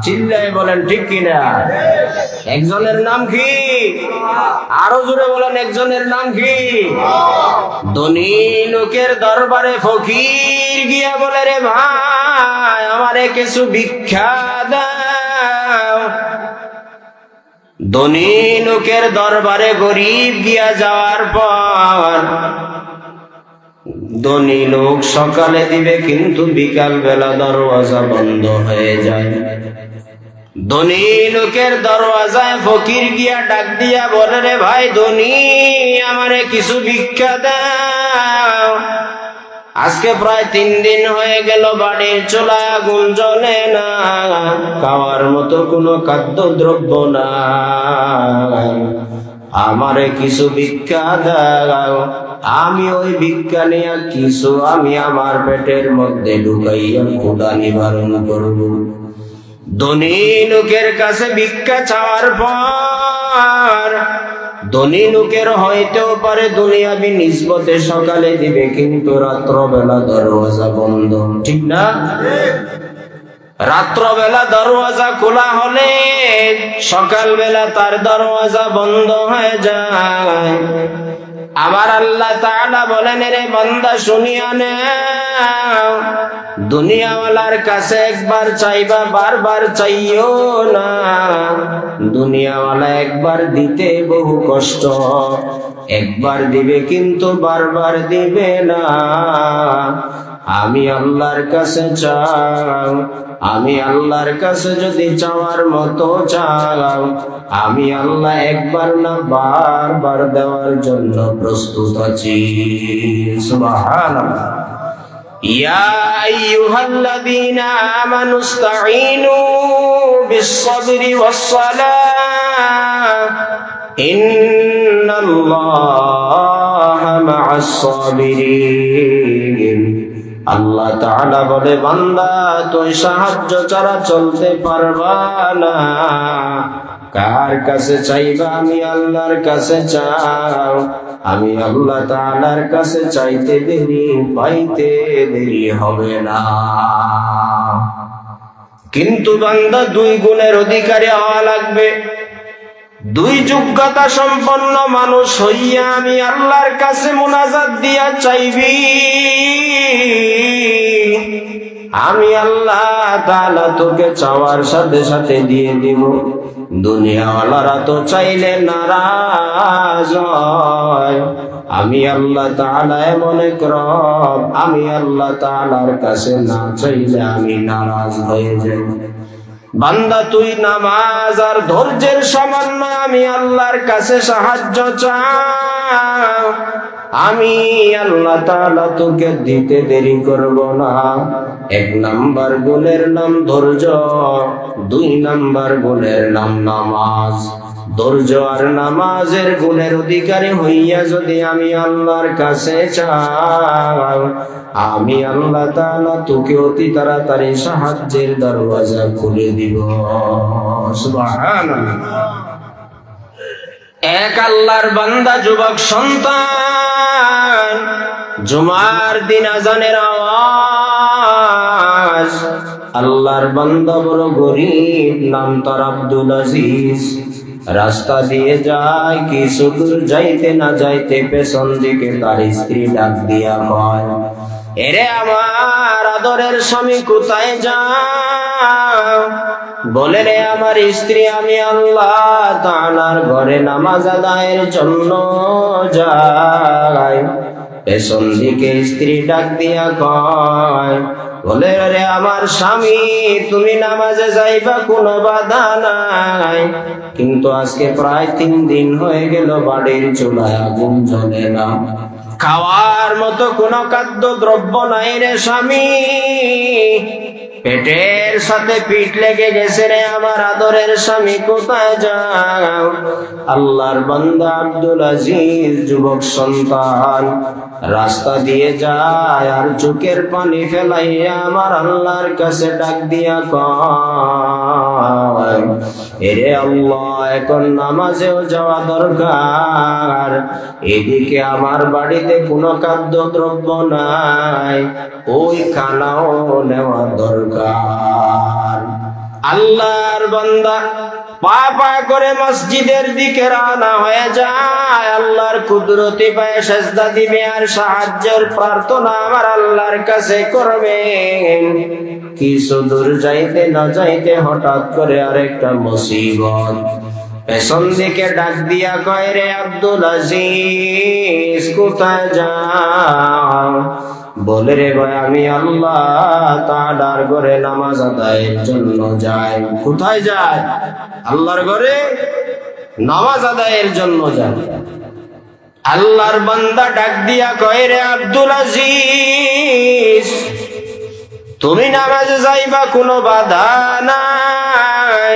চিল্লায় বলেন ঠিক কিনা? একজনের নাম কি? আরো জোরে বলেন, একজনের নাম কি? ধনী লোকের দরবারে ফকির গিয়া বলে, রে ভাই আমারে কিছু ভিক্ষা দাও। ধনী লোকের দরবারে গরিব গিয়া যাওয়ার পর ধনী লোক সকালে দিবে, কিন্তু বিকাল বেলা দরওয়াজা বন্ধ হয়ে যায়। ধনী লোকের দরওয়াজায় ফকির গিয়া ডাক দিয়া বলে, রে ভাই ধনী আমারে কিছু ভিক্ষা দাও। আজকে প্রায় 3 দিন হয়ে গেল বাড়ির চুলায় আগুন জ্বলে না, খাওয়ার মতো কোনো খাদ্য দ্রব্য নাই, আমারে কিছু ভিক্ষা দাও। আমি ওই ভিক্ষা নিয়ে কিছু আমি আমার পেটের মধ্যে ঢুকাইয়া ক্ষুধা নিবারণ করব। ধনী লোকের কাছে ভিক্ষা চাওয়ার পর ধনী লোকের হইতেও পারে দুনিয়াবি নিসবতে সকালে দিবে, কিন্তু রাত্রবেলা দরওয়াজা বন্ধ। ঠিক না? রাত্রবেলা দরওয়াজা খোলা হলে সকালবেলা তার দরওয়াজা বন্ধ হয়ে যায়। আমার আল্লাহ তাআলা বলেন, রে বান্দা শুনিয়া নাও, দুনিয়াওয়ালার কাছে একবার চাইবা, বারবার চাইও না। দুনিয়াওয়ালা একবার দিতে বহু কষ্ট, একবার দিবে কিন্তু বারবার দিবে না। আমি আল্লাহর কাছে চাও, আমি আল্লাহর কাছে যদি চাওয়ার মতো চাও, আমি আল্লাহ একবার না বারবার দেওয়ার জন্য প্রস্তুত আছি। সুবহানাল্লাহ। ইয়া আইয়ুহাল্লাযীনা আমানু ইসতাঈনু বিস-সাবরি ওয়াস-সালাহ ইন্নাল্লাহা মা'আস-সাবিরিন। আল্লাহ তাআলা বলে, বান্দা তুই সাহায্য ছাড়া চলতে পারবা না। কার কাছে চাইবা? আমি আল্লাহর কাছে চাও। আমি আল্লাহ তাআলার কাছে চাইতে দেরি, পাইতে দেরি হবে না। কিন্তু বান্দা 2 গুণের অধিকারী হওয়া লাগবে। 2 যোগ্যতা সম্পন্ন মানুষ হইয়া আমি আল্লাহর কাছে মুনাজাত দিয়া চাইবি। আমি আল্লাহ তাআলা তোকে চাওয়ার সাথে সাথে দিয়ে দিব। দুনিয়াওয়ালারা তো চাইলে নারাজ হয়। আমি আল্লাহ তাআলা এমন এক রব, আমি আল্লাহ তাআলার কাছে না চাইলে আমি নারাজ হয়ে যাই। বান্দা তুই নামাজ আর ধৈর্যের সামান্য আমি আল্লাহর কাছে সাহায্য চাও। আমি আল্লাহ তাআলা তোকে দিতে দেরি করব না। 1 নাম্বার গুণের নাম ধৈর্য, 2 নাম্বার গুণের নাম নামাজ। ধৈর্য আর নামাজের গুণের অধিকারী হইয়া যদি আমি আল্লাহর কাছে চাও, আমি আল্লাহ তাআলা তোকে অতি তাড়াতাড়ি সাহায্যের দরওয়াজা খুলে দিব। সুবহানাল্লাহ। এক আল্লাহর বান্দা যুবক সন্তান, জুমার দিন আজানের আওয়াজ। আল্লাহর বান্দা বড় গরীব, নাম তার আব্দুল আজিজ। রাস্তা দিয়ে যায়, কিছু দূর যাইতে না যাইতে পেছন দিকে তার স্ত্রী ডাক দিয়া কয়, এরে আমার আদরের স্বামী কোথায় যাও? বলে, রে আমার স্ত্রী আমি আল্লাহ তাআলার ঘরে নামাজ আদায়ের জন্য যাই। পেছন দিকে স্ত্রী ডাক দিয়া কয়, বলে রে আমার স্বামী, তুমি নামাজে যাইবা কোনো বাধা নাই, কিন্তু আজকে প্রায় 3 দিন হয়ে গেল বাড়ির চুলায় আগুন জ্বলে না, খাওয়ার মতো কোনো খাদ্য দ্রব্য নাই রে স্বামী, পেটের সাথে পিঠ লেগে গেছে রে আমার আদরের স্বামী, কোথায় যাও? আল্লাহর বান্দা আব্দুল আজিজ যুবক সন্তান রাস্তা দিয়ে যায় আর চোখের পানি ফেলাইয়া আমার আল্লাহর কাছে ডাক দিয়া কয়, এরে আল্লাহ, এখন নামাজেও যাওয়া দরকার, এদিকে আমার বাড়িতে কোনো খাদ্য দ্রব্য নাই, ওই খানাও নেওয়া দরকার। আল্লাহর বান্দা পা পা করে মসজিদের দিকে রওনা হয়ে যায়, আল্লাহর কুদরতি পায়ে সেজদা দিবে আর সাহায্যের প্রার্থনা আমার আল্লাহর কাছে করবেন। কিছু দূর যাইতে না যাইতে হঠাৎ করে আরেকটা মুসিবত, পেছন দিকে ডাক দিয়া কয়, রে আব্দুল আজিজ, কোথায় যাও? বলে রে ভাই, আমি আল্লাহ তাআলার ঘরে নামাজ আদায়ের জন্য যাই। কোথায় যায়? আল্লাহর ঘরে নামাজ আদায়ের জন্য যায়। আল্লাহর বান্দা ডাক দিয়া কয়, রে আব্দুল আজিজ, তুমি নামাজে যাইবা কোনো বাধা নাই,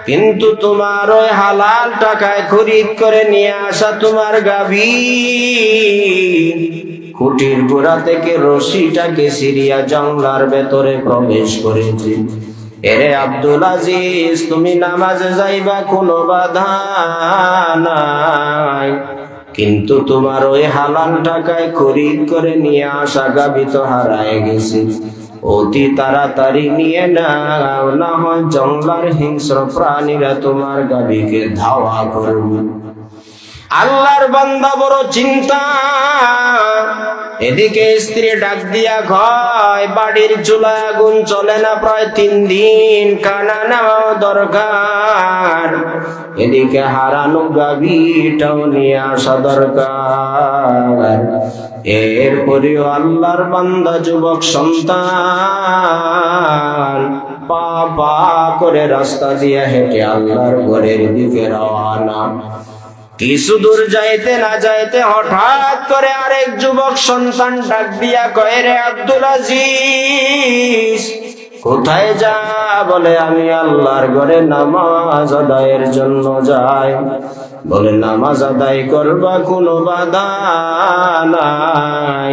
কিন্তু তোমার ওই হালাল টাকায় খরিদ করে নিয়ে আসা তোমার গাভী খুঁটির গোড়া থেকে রশিটাকে সিরিয়া জঙ্গলার ভেতরে প্রবেশ করেছে। এরে আব্দুল আজিজ, তুমি নামাজে যাইবা কোনো বাধা নাই, কিন্তু তোমার ওই হালাল টাকায় খরিদ করে নিয়ে আসা গাভী তো হারায় গেছে, অতি তাড়াতাড়ি নিয়ে নাও, না হয় জঙ্গলার হিংস্র প্রাণীরা তোমার গাভীকে ধাওয়া করবে। আল্লাহর বান্দা বড় চিন্তা, এদিকে স্ত্রী ডাক দিয়া কয়, বাড়ির চুলায় আগুন চলে না প্রায় 3 দিন, খানা নেওয়া দরকার, এদিকে হারানো গাভীটাও নিয়ে আসা দরকার। এরপরেও আল্লাহর বান্দা যুবক সন্তান পা পা করে রাস্তা দিয়ে হেঁটে আল্লাহর ঘরের দিকে রওনা। কিছু দূর যাইতে না যাইতে হঠাৎ করে আরেক যুবক সন্তান ডাক দিয়া কয়, রে আব্দুল আজিজ, কোথায় যা? বলে, আমি আল্লাহর ঘরে নামাজ আদায়ের জন্য যাই। বলে, নামাজ আদায় করবা কোনো বাধা নাই,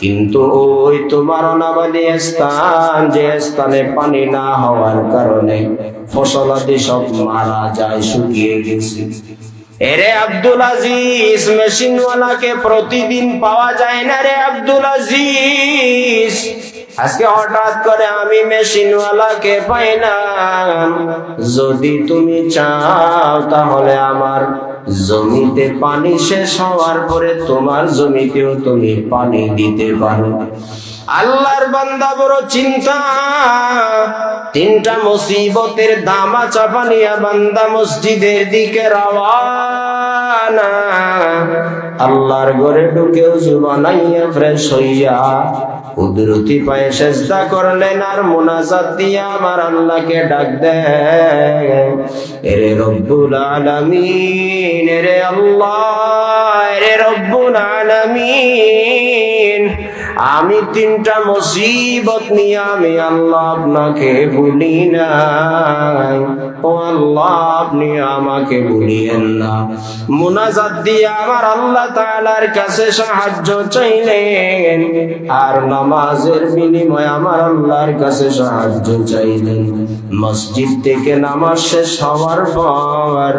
কিন্তু ওই তোমার অনাবাদী স্থান, যে স্থানে পানি না হওয়ার কারণে ফসলাদি সব মারা যায়, শুকিয়ে গেছে। এরে আব্দুল আজিজ, মেশিনওয়ালাকে প্রতিদিন পাওয়া যায় না রে আব্দুল আজিজ, আজকে হঠাৎ করে আমি মেশিনওয়ালাকে পাইলাম। যদি তুমি চাও তাহলে আমার জমিতে পানি শেষ হওয়ার পরে তোমার জমিতেও তুমি পানি দিতে পারো। আল্লাহর বান্দা বড় চিন্তা, 3টা মুসিবতের দামা চাপা নিয়া বান্দা মসজিদের দিকে রওয়ানা। আল্লাহর ঘরে ঢুকে ওযু বানাইয়া ফ্রেশ হইয়া কুদরতি পায়ে সেজদা করলেন আর মুনাজাত দিয়া আমার আল্লাহকে ডাক দেন, এরে রব্বুল আলামিন, এরে আল্লাহ, এরে রব্বুল আলামিন, আমি 3টা মুসিবত নিয়ে আমি আল্লাহ আপনাকে ভুলি নাই, ও আল্লাহ আপনি আমাকে ভুলিয়েন না। মুনাজাত দিয়ে আমার আল্লাহ তাআলার কাছে সাহায্য চাইলেন আর নামাজের বিনিময়ে আমার আল্লাহর কাছে সাহায্য চাইলেন। মসজিদ থেকে নামাজ শেষ হওয়ার পর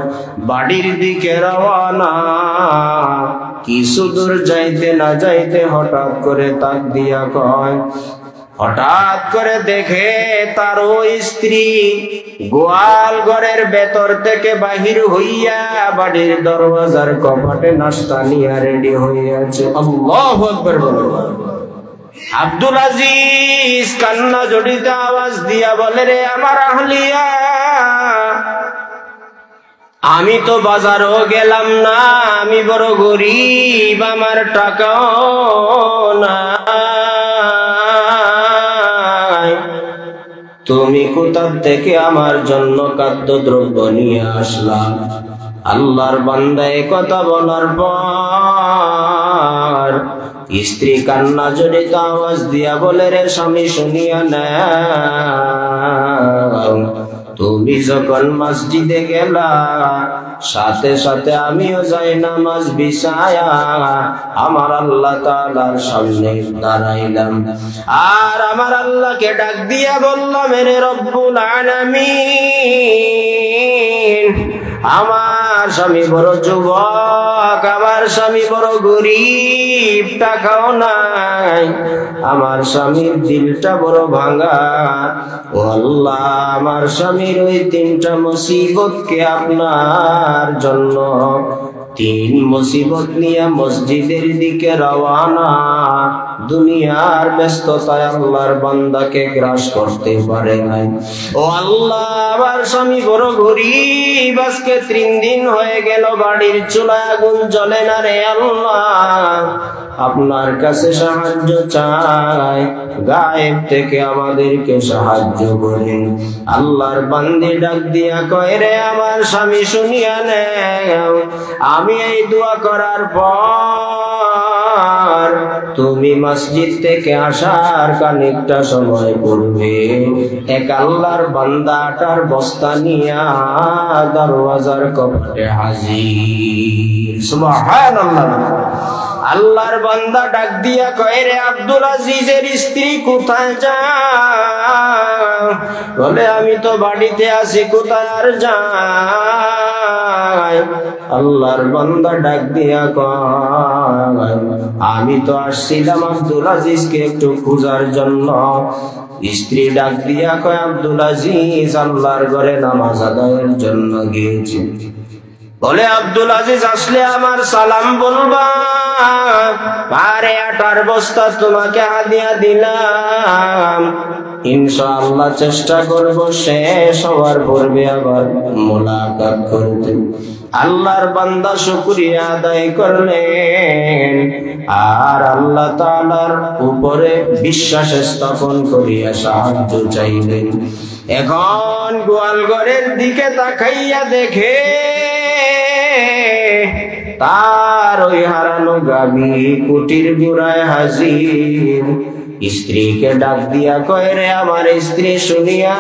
বাড়ির দিকে রওনা। কিছু দূর যাইতে না যাইতে হঠাৎ করে তাক দিয়া কয়, হঠাৎ করে দেখে তার ওই স্ত্রী গোয়াল ঘরের ভেতর থেকে বাহির হইয়া বাড়ির দরওয়াজার কপাটে নাস্তা নিয়ে রেডি হয়ে আছে। আল্লাহু আকবার বলে আব্দুল আজিজ কান্না জড়িত আওয়াজ দিয়া বলে, রে আমার আহলিয়া, আমি তো বাজারও গেলাম না, আমি বড় গরিব, আমার টাকাও না, তুমি কোথা থেকে আমার জন্য খাদ্যদ্রব্য নিয়ে আসলা? আল্লাহর বান্দা এই কথা বলার পর স্ত্রী কান্না জড়িত আওয়াজ দিয়া বলে, রে স্বামী শুনিয়া নাও, তুমি যখন মসজিদে গেলা সাথে সাথে আমিও যাই নামাজ বিছায়া আমার আল্লাহ তাআলার সামনে দাঁড়াইলাম, আর আমার আল্লাহকে ডাক দিয়া বললাম, রে রব্বুল আলামিন, আমার স্বামী বড় যুবক, আমার স্বামী বড় গরিব, টাকাও নাই, আমার স্বামীর দিলটা বড় ভাঙা। ও আল্লাহ, আমার স্বামীর ওই 3টা মুসিবতকে আপনার জন্য 3 মুসিবত নিয়ে মসজিদের দিকে রওয়ানা। দুনিয়ার ব্যস্ততায় আল্লাহর বান্দাকে গ্রাস করতে পারে নাই। ও আল্লাহ, আমার স্বামী বড় গরিব, আজকে 3 দিন হয়ে গেল বাড়ির চুলায় আগুন জ্বলে না। রে আল্লাহ, আপনার কাছে সাহায্য চাই, গায়েব থেকে আমাদেরকে সাহায্য করেন। আল্লাহর বান্দি ডাক দিয়া কয়, রে আমার স্বামী শুনিয়া নেও, আমি এই দোয়া করার পর তুমি মসজিদ থেকে আসার খানিকটা সময় পূর্বে এক আল্লাহর বান্দা আটার বস্তা নিয়া দরওয়াজার কপাটে হাজির। সুবহানাল্লাহ। আল্লাহর বান্দা ডাক দিয়া কয়, রে আব্দুল আজিজের স্ত্রী কোথায় যায়? বলে, আমি তো বাড়িতে আছি, কোথায় আর যায়? আল্লাহর বান্দা ডাক দিয়া কয়, আমি তো আসছিলাম আব্দুল আজিজকে একটু খোঁজার জন্য। স্ত্রী ডাক দিয়া কয়, আব্দুল আজিজ আল্লাহর ঘরে নামাজ আদায়ের জন্য গিয়েছে। বলে, আব্দুল আজিজ আসলে আমার সালাম বলবা, আরে আটার বস্তা তোমাকে হাদিয়া দিলাম, ইনশাআল্লাহ চেষ্টা করব শেষ হওয়ার পূর্বে আবার মোলাকাত করতে। আল্লাহর বান্দা শুকরিয়া আদায় করলেন আর আল্লাহ তাআলার উপরে বিশ্বাস স্থাপন করিয়া সাহায্য চাইলেন। এখন গোয়াল ঘরের দিকে তাকাইয়া দেখে তার ওই হারানো গাভী কুটির গোড়ায় হাজির। স্ত্রীকে ডাক দিয়া কয়, রে আমার স্ত্রী শুনিয়া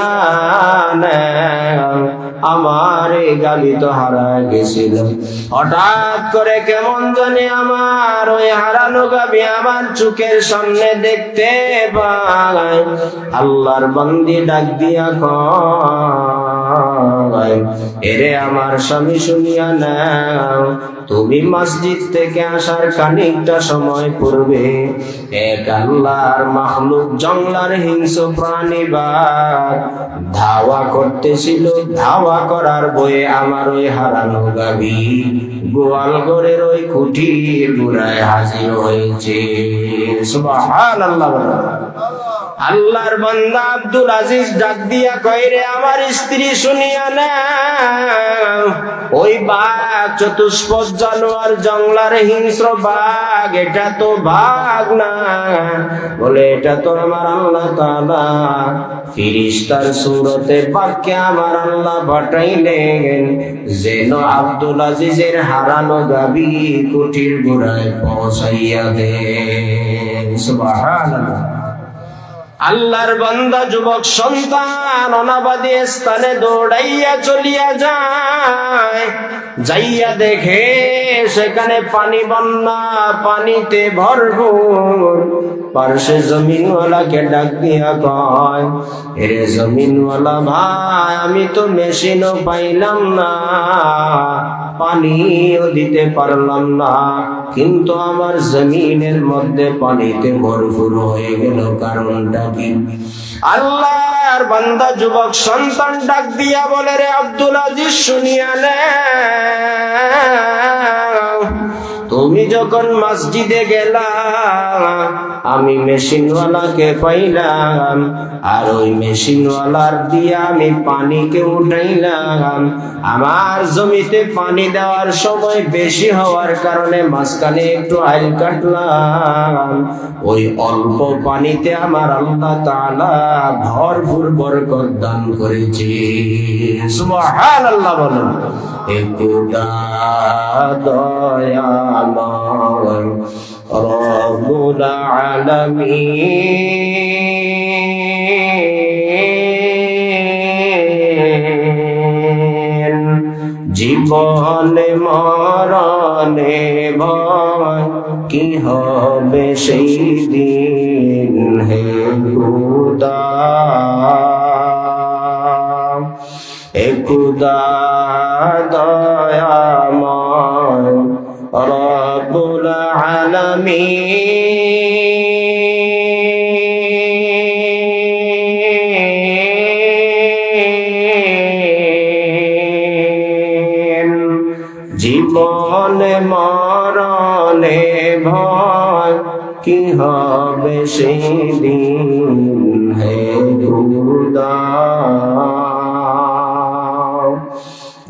নাও, আমার এই গাভী তো হারায় গেছিল। হঠাৎ করে কেমন জানি আমার ওই হারানো গাভী আমার চোখের সামনে দেখতে পাই। আল্লাহর বান্দি ডাক দিয়া কয়, এরে আমার স্বামী শুনিয়া নাও, তুমি মসজিদ থেকে আসার খানিকটা সময় পূর্বে এক আল্লাহর মাখলুক জঙ্গলার হিংস্র প্রাণী বাঘ ধাওয়া করতেছিল। ধাওয়া করার ভয়ে আমার ওই হারানো গাভী গোয়াল ঘরের ওই খুঁটির গোড়ায় হাজির হয়েছে। সুবহানাল্লাহ। আল্লাহর বান্দা আব্দুল আজিজ ডাক দিয়া কয়, রে আমার স্ত্রী শুনিয়া নাও, ওই বাঘ চতুষ্পদ জানোয়ার জঙ্গলার হিংস্র বাঘ, এটা তো বাঘ না। বলে, এটা তো আমার আল্লাহ তাআলা ফেরেশতার সূরতে বাঘকে আমার আল্লাহ পাঠাইলেন যেন আব্দুল আজিজের হারানো গাভী কুটির গোড়ায় পৌঁছাইয়া দেন। সুবহানাল্লাহ। আল্লাহর বান্দা যুবক সন্তান অনাবাদী স্থানে দৌড়াইয়া চলিয়া যায়। যাইয়া দেখে সেখানে পানি বন্যা, পানিতে ভরপুর। পার্শ্বে জমিনওয়ালাকে ডাক দিয়া কয়, এরে জমিনওয়ালা ভাই, আমি তো মেশিনও পাইলাম না, পানিও দিতে পারলাম না, কিন্তু আমার জমিনের মধ্যে পানিতে ভরপুর হয়ে গেল, কারণটা কি? আল্লাহর বান্দা যুবক সন্তান ডাক দিয়া বলে, রে আব্দুল আজিজ শুনিয়া নাও, তুমি যখন মসজিদে গেলা আমি মেশিনওয়ালাকে পাইলাম, আর ওই মেশিনওয়ালার দিয়া আমি পানিকে উঠাইলাম। আমার জমিতে পানি দেওয়ার সময় বেশি হওয়ার কারণে মাঝখানে একটু আইল কাটলাম। ওই অল্প পানিতে আমার আল্লাহ তাআলা ভরপুর বরকত দান করেছে। সুবহানাল্লাহ বলেন। একদা দয়াময় রব্বুল আলামিন, জীবনে মরণে ভয় কি হবে সেই দিন হে খুদা, হে খুদা দয়াময় রব্বুল আলামিন, জীবনে মরণে ভয় কি হবে সেই দিন হে খুদা।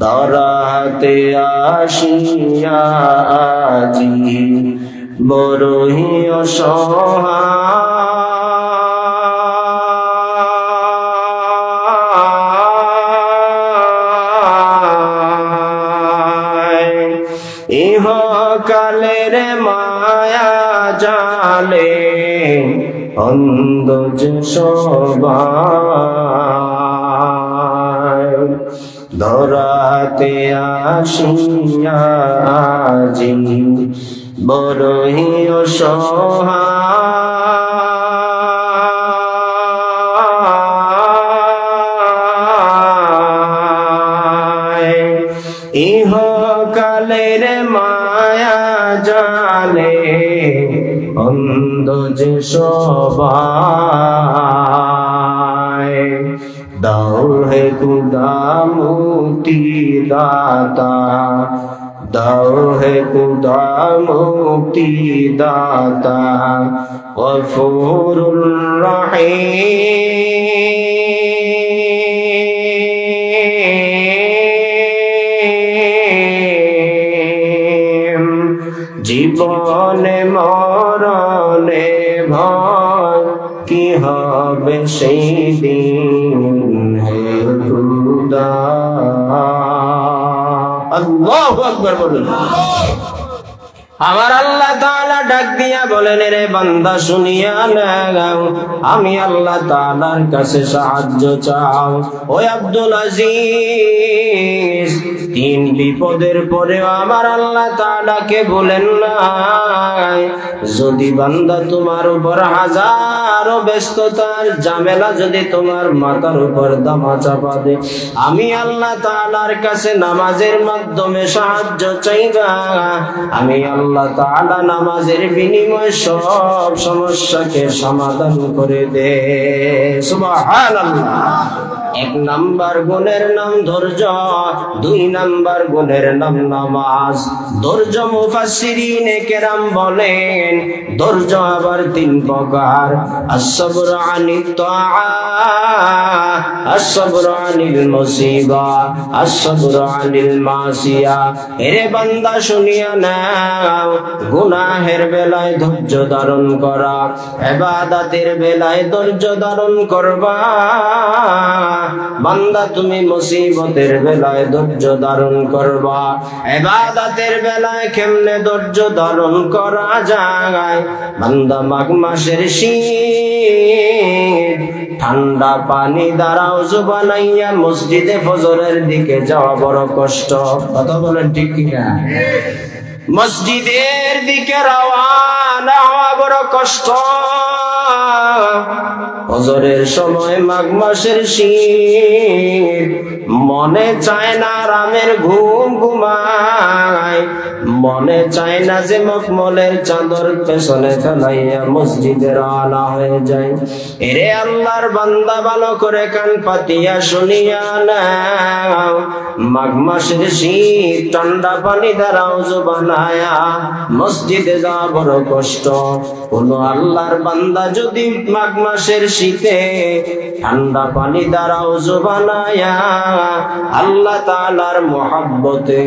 দরাতে আসিয়া আজি বড়ই অসহায়, ইহকালের মায়া জালে অন্ধ যে সবাই। ধরাতে আসিয়া আজি বড়ই অসহায়, ইহকালের মায়া জালে অন্ধ যে সবাই। দাও হে খুদা মুক্তি দাতা, দাও হে খুদা মুক্তি দাতা, গফুরুর রহিম, জীবনে মরণে ভয় কি হবে সেই দিন হে খুদা। আল্লাহু আকবার বলুন। আমার আল্লাহ তাআলা ডাক দিয়া বলেন, রে বান্দা শুনিয়া নাও, আমি আল্লাহ তাআলার কাছে সাহায্য চাও। ওই আব্দুল আজিজ, তিন বিপদের পরেও আমার আল্লাহ তাআলাকে বলেন নাই, যদি বান্দা তোমার উপর হাজারো ব্যস্ততার ঝামেলা যদি তোমার মাথার উপর দামা চাপা দে, আমি আল্লাহ তাআলার কাছে নামাজের মাধ্যমে সাহায্য চাইবা, আমি আল্লাহ তাআলা নামাজের বিনিময়ে সব সমস্যাকে সমাধান করে দে। সুবহানাল্লাহ। এক নাম্বার গুণের নাম ধৈর্য, দুই নাম্বার গুণের নাম নামাজ। ধৈর্য মুফাসসিরিনে কেরাম বলেন, ধৈর্য আবার তিন প্রকার, আস-সাবরু আনিত তাআ, আস-সাবরু আনিল মুসিবা, আস-সাবরু আনিল মাসিয়া। এরে বান্দা শুনিয়া নাও, গুনাহের বেলায় ধৈর্য ধারণ করা, ইবাদতের বেলায় ধৈর্য ধারণ করবা। বান্দা তুমি মুসিবতের বেলায় ধৈর্য ধারণ করবা, ইবাদতের বেলায় কেমনে ধৈর্য ধারণ করা যায়? বান্দা মাঘ মাসের শীত, ঠান্ডা পানি দ্বারা ওযু বানাইয়া মসজিদে ফজরের দিকে যাওয়া বড় কষ্ট। কথা বলেন ঠিক কিনা? মসজিদের দিকে রওনা হওয়া বড় কষ্ট। ফজরের সময় মাঘ মাসের শীত, মনে চায় না আরামের ঘুম ঘুমায়, মনে চায় না যে মখমলের চাদর পেছনে ফেলাইয়া মসজিদে রওনা হয়ে যায়। এরে আল্লাহর বান্দা, ভালো করে কান পাতিয়া শুনিয়া নাও, মাঘ মাসের শীত ঠান্ডা পানি দ্বারা ওযু বানায়া মসজিদে যাওয়া বড় কষ্ট। কোন আল্লাহর বান্দা যদি মাঘ মাসের শীতে ঠান্ডা পানি দ্বারা ওযু বানায়া আল্লাহ তাআলার মহব্বতে,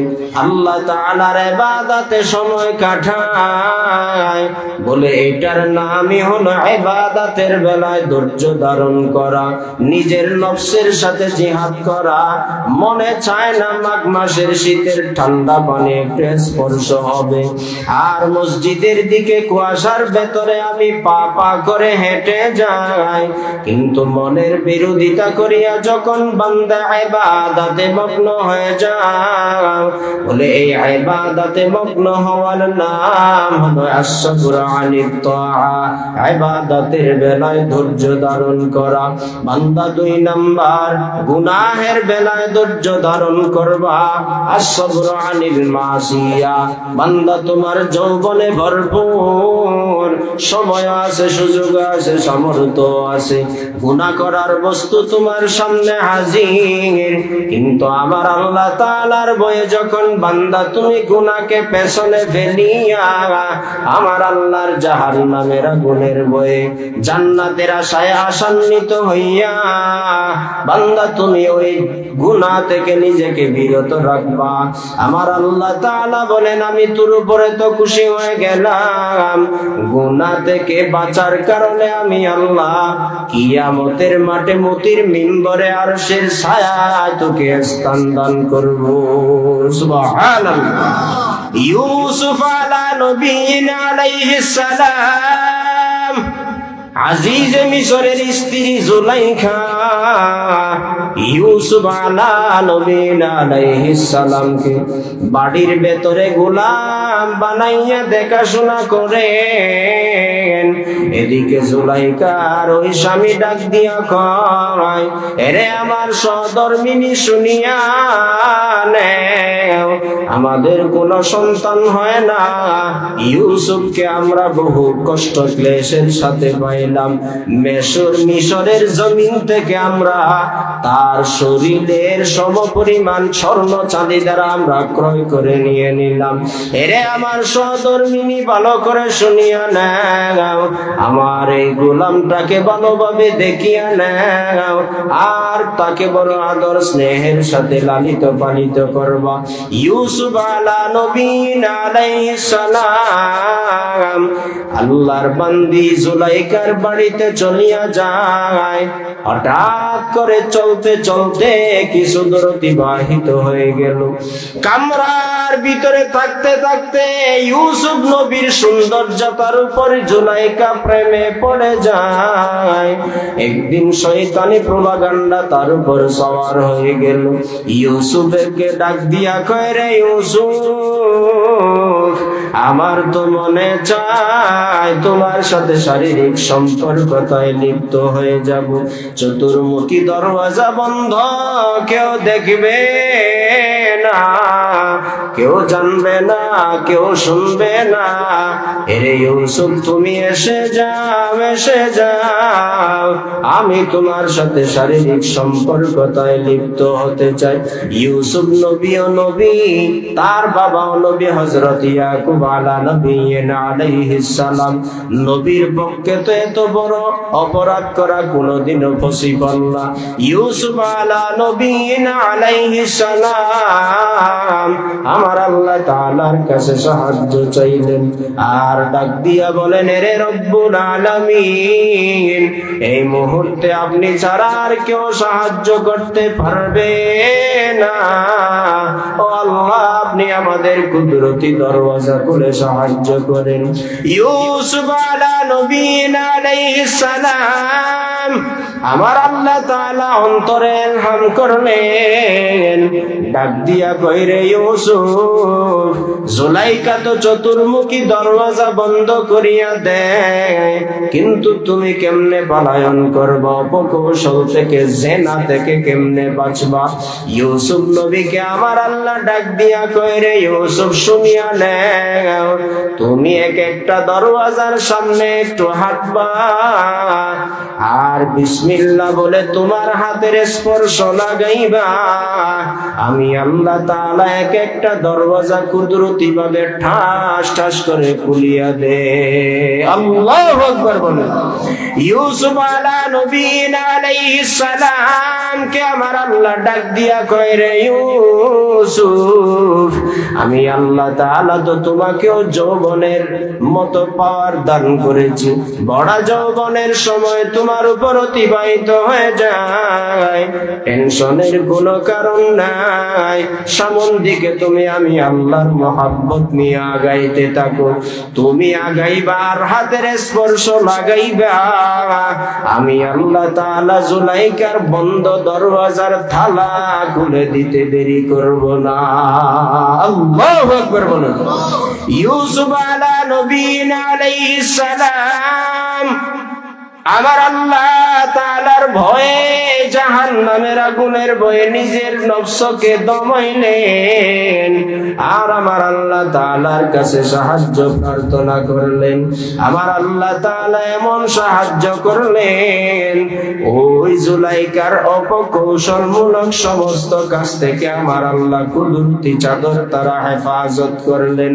আল্লাহ তাআলার ইবাদতে সময় কাটায়, বলে এটার নামই হলো ইবাদতের বেলায় ধৈর্য ধারণ করা, নিজের নফসের সাথে জিহাদ করা। মনে চায় না মাঘ মাসের শীতের ঠান্ডা পানি একটু স্পর্শ হবে, আর মসজিদের দিকে কুয়াশার ভেতরে আমি পা পা করে হেঁটে যাই। কিন্তু মনের বিরোধিতা করিয়া যখন বান্দা ইবাদতে মগ্ন হয়ে যায়, বলে এই ইবাদতে মগ্ন হওয়ার নাম হলো আস-সাবরু আনিত তাআ, ইবাদতের বেলায় ধৈর্য ধারণ করা। বান্দা 2 নাম্বার, গুনাহের বেলায় ধৈর্য ধারণ করবা, আস-সাবরু আনিল মাসিয়া। বান্দা তোমার যৌবনে ভরপুর সময় আছে, সুযোগ আছে, সামর্থ্য আছে, গুনাহ করার বস্তু তোমার সামনে হাজির, কিন্তু আমার আল্লাহ তাআলার ভয়ে যখন বান্দা তুমি গুনাহকে পেছনে ফেলিয়া আমার আল্লাহর জাহান্নামের আগুনের ভয়ে জান্নাতের আশায় আশান্বিত হইয়া বান্দা তুমি ওই গুনাহ থেকে নিজেকে বিরত রাখবা, আমার আল্লাহ তাআলা বলেন আমি তোর উপরে তো খুশি হয়ে গেলাম। গুনাহ থেকে বাঁচার কারণে আমি আল্লাহ কিয়ামতের মাঠে মতির মিম্বরে আরশের ছায়ায় তোকে স্থান দান করব। সুবহানাল্লাহ। ইউসুফ আলা নবিয়িনা আলাইহিস সালাম, আজিজ মিশরের স্ত্রী জুলাইখা ইউসুফ আলা নবিয়িনা আলাইহিস সালামকে বাড়ির ভেতরে গোলাম বানাইয়া দেখাশোনা করেন। এদিকে জুলাইখার ওই স্বামী ডাক দিয়া কয়, এরে আমার সহধর্মিনী শুনিয়া নেও, আমাদের কোনো সন্তান হয় না, ইউসুফকে আমরা বহু কষ্ট ক্লেশের সাথে পাইলাম, মিশরের জমিন থেকে আমরা তার শরীরের সমপরিমাণ স্বর্ণ চাঁদি দ্বারা আমরা ক্রয় করে নিয়ে নিলাম। এরে আমার সহধর্মিনী ভালো করে শুনিয়া নাও, আমার এই গোলামটাকে ভালোভাবে দেখিয়া নাও, আর তাকে বড় আদর স্নেহের সাথে লালিত পালিত করবা। ইউসুফ আলা নবিয়িনা আলাইহিস সালাম আল্লাহর বান্দি জুলাইখার বাড়িতে চলিয়া যায়। হঠাৎ করে চলতে চলতে কিছু দূর অতিবাহিত হয়ে গেল। কামরার ভিতরে থাকতে থাকতে ইউসুফ নবীর সৌন্দর্যতার উপর জুলাইখা প্রেমে পড়ে যায়। একদিন শয়তানি প্রভাগান্ডা তার উপর সওয়ার হয়ে গেল। ইউসুফকে ডাক দিয়া কয়, রে ইউসুফ, আমার তো মনে চায় তোমার সাথে শারীরিক সম্পর্কতায় লিপ্ত হয়ে যাব। চতুর্মুখী দরওয়াজা বন্ধ, কেউ দেখবে না, কেউ জানবে না, কেউ শুনবে না। এরে ইউসুফ, তুমি এসে যাও, এসে যাও, আমি তোমার সাথে শারীরিক সম্পর্কতায় লিপ্ত হতে চাই। ইউসুফ নবীও নবী, তার বাবাও নবী, হযরত ইয়াকুব আলা নবিয়িনা আলাইহিস সালাম। নবীর পক্ষে তো এত বড় অপরাধ করা কোনোদিনও পসিবল না। ইউসুফ আলা নবিয়িনা আলাইহিস সালাম আমার আল্লাহ তাআলার কাছে সাহায্য চাইলেন, আর ডাক দিয়া বলেন, রে রব্বুল আলামিন, এই মুহূর্তে আপনি ছাড়া আর কেউ সাহায্য করতে পারবে না। ও আল্লাহ, আপনি আমাদের কুদরতি দরওয়াজা খুলে সাহায্য করেন। ইউসুফ আলা নবিয়িনা আলাইহিস সালাম আমার আল্লাহ তাআলা অন্তরে ইলহাম করলেন, ডাক দিয়া কইরে ইউসুফ, জুলাইখা তো চতুর্মুখী দরওয়াজা বন্ধ করিয়া দেয়, কিন্তু তুমি কেমনে পলায়ন করবা, অপকৌশল থেকে, জেনা থেকে কেমনে বাঁচবা? ইউসুফ নবীকে আমার আল্লাহ ডাক দিয়া কইরে, ইউসুফ শুনিয়া নেও, তুমি এক একটা দরওয়াজার সামনে একটু হাঁটবা আর বিসমিল্লাহ বলে তোমার হাতের স্পর্শ লাগাইবা, আমি আল্লাহ তাআলা এক একটা দরওয়াজা কুদরতি ভাবে ঠাস ঠাস করে খুলিয়া দে। আল্লাহু আকবার বলেন। ইউসুফ আলাইহিস সালাম কে আমার আল্লাহ ডাক দিয়া কয়, রে ইউসুফ, আমি আল্লাহ তাআলা তো তোমাকেও যৌবনের মতো পাওয়ার দান করেছি, বড় যৌবনের সময় তোমার উপর অতিবাহিত হয়ে যায়, টেনশনের কোনো কারণ নাই, সামন দিকে তুমি আমি আল্লাহর মহব্বত নিয়ে আগাইতে থাকো, তুমি আগাইবা আর হাতের স্পর্শ লাগাইবা, আমি আল্লাহ তাআলা জুলাইখার বন্ধ দরওয়াজার তালা খুলে দিতে দেরি করব না। আল্লাহু আকবার বলুন। ইউসুফ আলাইহিস সালাম আমার আল্লাহ তাআলার ভয়ে, জাহান্নামের আগুনের ভয়ে নিজের নফসকে দমাইলেন আর আমার আল্লাহ তাআলার কাছে সাহায্য প্রার্থনা করলেন। আমার আল্লাহ তাআলা এমন সাহায্য করলেন, ওই জুলাইখার অপকৌশলমূলক সমস্ত কাজ থেকে আমার আল্লাহ কুদরতি চাদর তারা হেফাজত করলেন।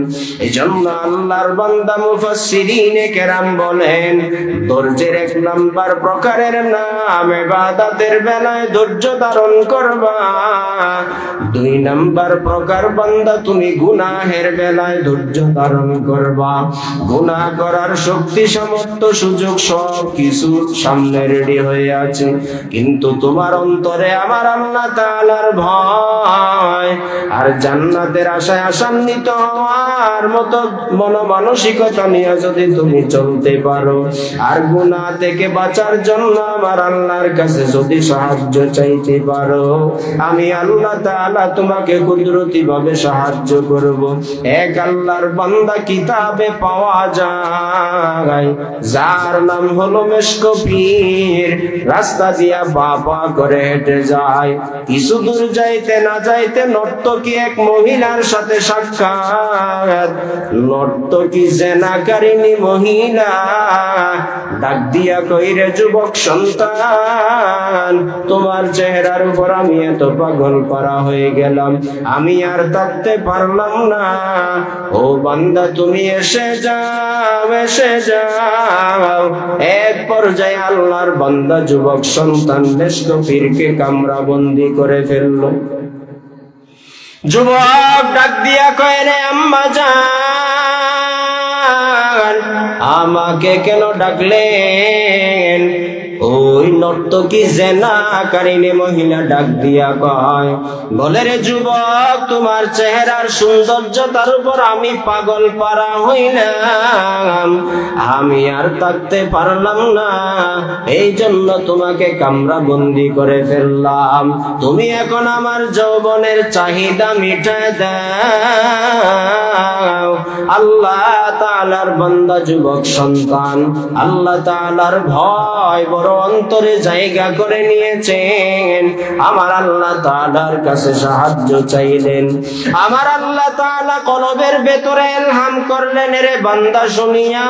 এজন্য আল্লাহর বান্দা মুফাসসিরিনে কেরাম বলেন, ধৈর্যের এক নাম্বার প্রকারের নাম ইবাদতের বেলায় ধৈর্য ধারণ করবা, দুই নাম্বার প্রকার বান্দা তুমি গুনাহের বেলায় ধৈর্য ধারণ করবা। গুনাহ করার শক্তি সামর্থ্য সুযোগ সব কিছু সামনে রেডি হয়ে আছে, কিন্তু তোমার অন্তরে আমার আল্লাহ তাআলার ভয় আর জান্নাতের আশায় আশান্বিত হওয়ার মতো মনোমানসিকতা নিয়ে যদি তুমি চলতে পারো আর গুনাহ থেকে বাঁচার জন্য আমার আল্লাহর কাছে যদি সাহায্য চাইতে পারো, আমি আল্লাহ তাআলা তোমাকে কুদরতি ভাবে সাহায্য করব। এক আল্লাহর বান্দা কিতাবে পাওয়া যায়, যার নাম হলো মেশক পীর, রাস্তা দিয়া বাবা করে হেঁটে যায়, কিছু দূর যাইতে না যাইতে নর্তকী এক মহিলার সাথে সাক্ষাৎ। নর্তকী জেনাকারিনী মহিলা ডাক দিয়া কইরে, যুবক সন্তান, তোমার চেহারার উপর আমি এত পাগল করা হয়ে গেলাম, আমি আর থাকতে পারলাম না, ও বান্দা তুমি এসে যাও, এসে যাও। এক পর্যায়ে আল্লাহর বান্দা যুবক সন্তান মেশক পীরকে কামরা বন্দি করে ফেললো। যুবক ডাক দিয়া কয়, রে আম্মা জান, আমাকে কেন ডাকলেন? ওই নর্তকী জেনাকারিনী মহিলা ডাক দিয়া কয়, বলে, রে যুবক, তোমার চেহারার সৌন্দর্যতার উপর আমি পাগল পারা হইলাম, আমি আর থাকতে পারলাম না, এই জন্য তোমাকে কামরা বন্দি করে ফেললাম, তুমি এখন আমার যৌবনের চাহিদা মিটায় দাও। আল্লাহ তাআলার বান্দা যুবক সন্তান আল্লাহ তাআলার ভয় বড় অন্তরে জায়গা করে নিয়েছেন, আমার আল্লাহ তাআলার কাছে সাহায্য চাইলেন। আমার আল্লাহ তাআলা কলবের ভেতরে ইলহাম করলেন, রে বান্দা শুনিয়া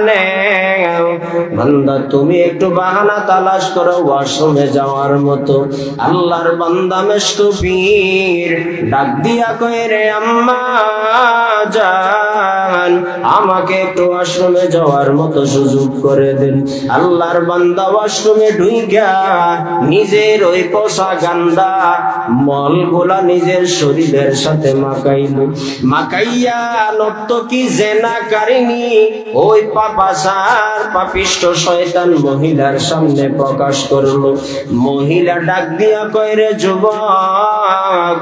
নেও, বান্দা তুমি একটু বাহানা তালাশ করো ওয়াশরুমে যাওয়ার মতো। আল্লাহর বান্দা মেশক পীর ডাক দিয়া কয়, রে আম্মা জান, আমাকে একটু ওয়াশরুমে যাওয়ার মতো সুযোগ করে দেন। আল্লাহর বান্দা ওয়াশরুমে ঢুইকা নিজের ওই পোষা গান্দা মলগুলা নিজের শরীরের সাথে মাখাইলো, মাখাইয়া নর্তকী জেনাকারিনী ওই পাপাচার পাপিষ্ঠ শয়তান মহিলার সামনে প্রকাশ করলো। মহিলা ডাক দিয়া কয়, রে যুবক,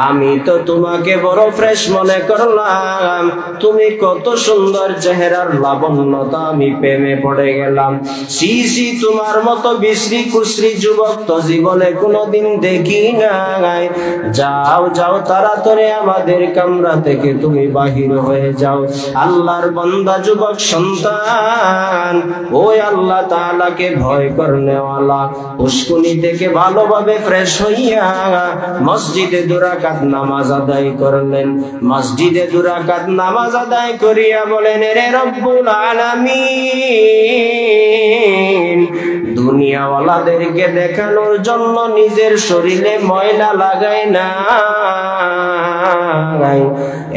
আমি তো তোমাকে বড় ফ্রেশ মনে করলাম, তুমি কত সুন্দর চেহারার লাবণ্যতা, আমি প্রেমে পড়ে গেলাম, সি সি তোমার মতো বিশ্রী কুশ্রী যুবক তো জীবনে কোনোদিন দেখি নাই। যাও যাও তাড়াতাড়ি আমাদের কামরা থেকে তুমি বাহির হয়ে যাও। আল্লাহর বান্দা যুবক সন্তান, ওই আল্লাহ তাআলাকে ভয় করনেওয়ালা উস্কুনি থেকে ভালোভাবে ফ্রেশ হইয়া মসজিদে 2 রাকাত নামাজ আদায় করলেন। মসজিদে 2 রাকাত নামাজ আদায় করিয়া বলেন, রে রব্বুল আলামিন, দুনিয়াওয়ালাদেরকে দেখানোর জন্য নিজের শরীরে ময়লা লাগাই না,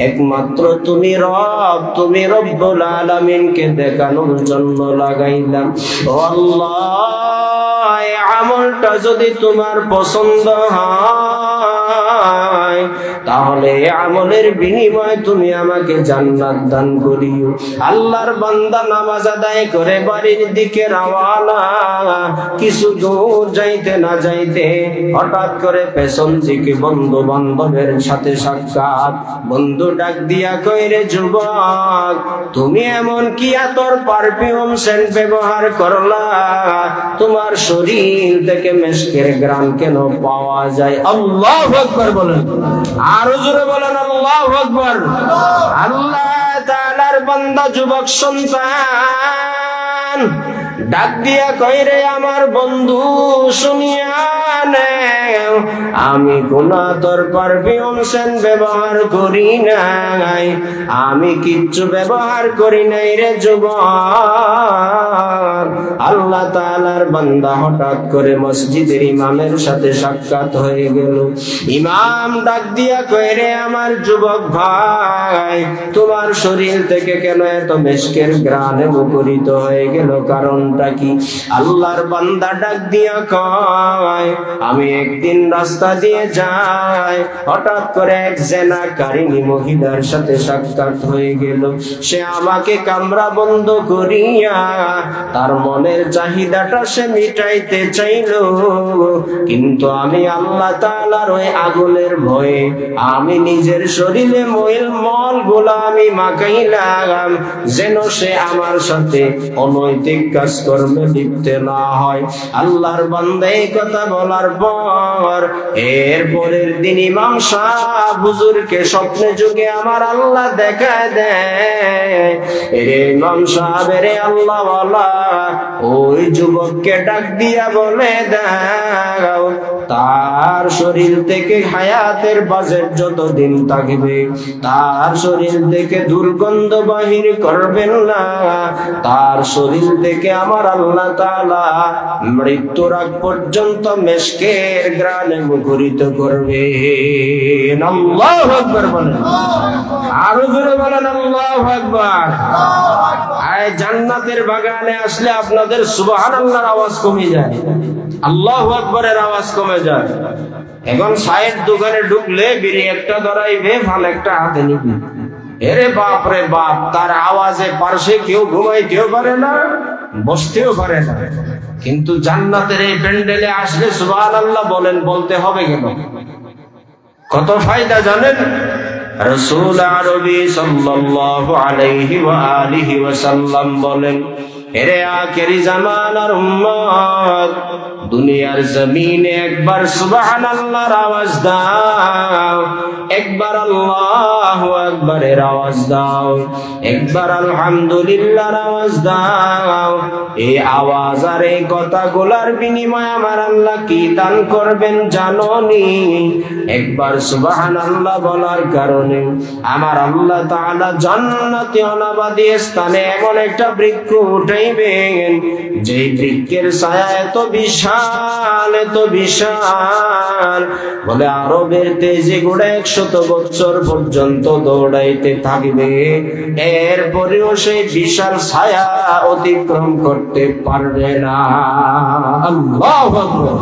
একমাত্র তুমি রব, তুমি রব্বুল আলামিনকে দেখানোর জন্য লাগাইলাম। ও আল্লাহ, এই আমলটা যদি তোমার পছন্দ হয় তাহলে এই আমলের বিনিময়ে তুমি আমাকে জান্নাত দান করিও। আল্লাহর বান্দা নামাজ আদায় করে বাড়ির দিকে রওনা। কিছু দূর যাইতে না যাইতে হঠাৎ করে পেছন থেকে বন্ধু বান্ধবের সাথে সাক্ষাৎ। বন্ধু ডাক দিয়া কই, রে যুবক, তুমি এমন কি আতর পারফিউম সেন্ট ব্যবহার করলা? তোমার শরীর থেকে মেশকের ঘ্রাণ কেন পাওয়া যায়? আল্লাহু আকবার বলেন, আরো জোরে বলেন আল্লাহু আকবার। আল্লাহ তাআলার বান্দা যুবক সন্তান ডাক দিয়া কই, রে আমার বন্ধু, শুনিয়া নে, আমি কোন আতর পারফিউম সেন্ট ব্যবহার করি নাই, আমি কিচ্ছু ব্যবহার করি নাই রে যুবক। আল্লাহ তাআলার বান্দা হঠাৎ করে মসজিদের ইমামের সাথে সাক্ষাৎ হয়ে গেল। ইমাম ডাক দিয়া কই, রে আমার যুবক ভাই, তোমার শরীর থেকে কেন এত মেশকের ঘ্রাণে মুখরিত হয়ে গেল? কারণটা কি? আল্লাহর বান্দা ডাক দিয়া কয়, আমি একদিন রাস্তা দিয়ে যাই, হঠাৎ করে এক জেনাকারিনী মহিলার সাথে সাক্ষাৎ হয়ে গেল। সে আমাকে কামরা বন্ধ করিয়া তার মনের চাহিদাটা সে মিটাইতে চাইল, কিন্তু আমি আল্লাহ তাআলার ওই আগুনের ভয়ে আমি নিজের শরীরে মল গুলা আমি মাখাইলাম, যেন সে আমার সাথে অনৈতিক কাজ কর্মে লিপ্ত না হয়। আল্লাহর বান্দা এই কথা বলার পর এর পরের দিন ইমাম সাহেব হুজুরকে স্বপ্নে যুগে আমার আল্লাহ দেখায় দেয়। রে ইমাম সাহেব, রে আল্লাহ ওয়ালা, ওই যুবককে ডাক দিয়া বলে দাও তার শরীর থেকে হায়াতের বাজেট যতদিন থাকবে তার শরীর থেকে দুর্গন্ধ বাহির করবেন না, তার শরীর থেকে আমার আল্লাহ তাআলা মৃত্যুর আগ পর্যন্ত মেশকের ঘ্রাণে মুখরিত করবে। আল্লাহু আকবার বলেন, আরো জোরে বলেন আল্লাহু আকবার। আয় জান্নাতের বাগানে আসলে আপনাদের সুবহানাল্লাহর আওয়াজ কমে যায়, আল্লাহু আকবারের আওয়াজ কমে যায়। এখন চায়ের দোকানে ঢুকলে বিড়ি একটা ধরাইবে, ফাল একটা হাতে নিবে, এরে বাপ রে বাপ, তার আওয়াজে পার্শ্বে কেউ ঘুমাইতেও পারে না, বসতেও পারে না। কিন্তু জান্নাতের এই প্যান্ডেলে আসলে সুবহানাল্লাহ বলেন, বলতে হবে কেন? কত ফায়দা জানেন? রাসূল আরবি সাল্লাল্লাহু আলাইহি ওয়া আলিহি ওয়াসাল্লাম বলেন, এরে আখেরি জামানার উম্মত, দুনিয়ার জমিনে একবার সুবহানাল্লাহর আওয়াজ দাও, একবার আল্লাহু আকবারের আওয়াজ দাও, একবার আলহামদুলিল্লাহর আওয়াজ দাও। এই আওয়াজ আর এই কথাগুলোর বিনিময়ে আমার আল্লাহ কি দান করবেন জানোনি? একবার সুবহানাল্লাহ বলার কারণে আমার আল্লাহ তাআলা জান্নাতে অনাবাদী স্থানে এমন একটা বৃক্ষ উঠাইবেন, যে বৃক্ষের ছায়া এত বিশাল, এত বিশাল, বলে আরবের তেজে গোড়া 100 বছর পর্যন্ত দৌড়াইতে থাকবে, এরপরেও সেই বিশাল ছায়া অতিক্রম করতে পারবে না। আল্লাহু আকবার।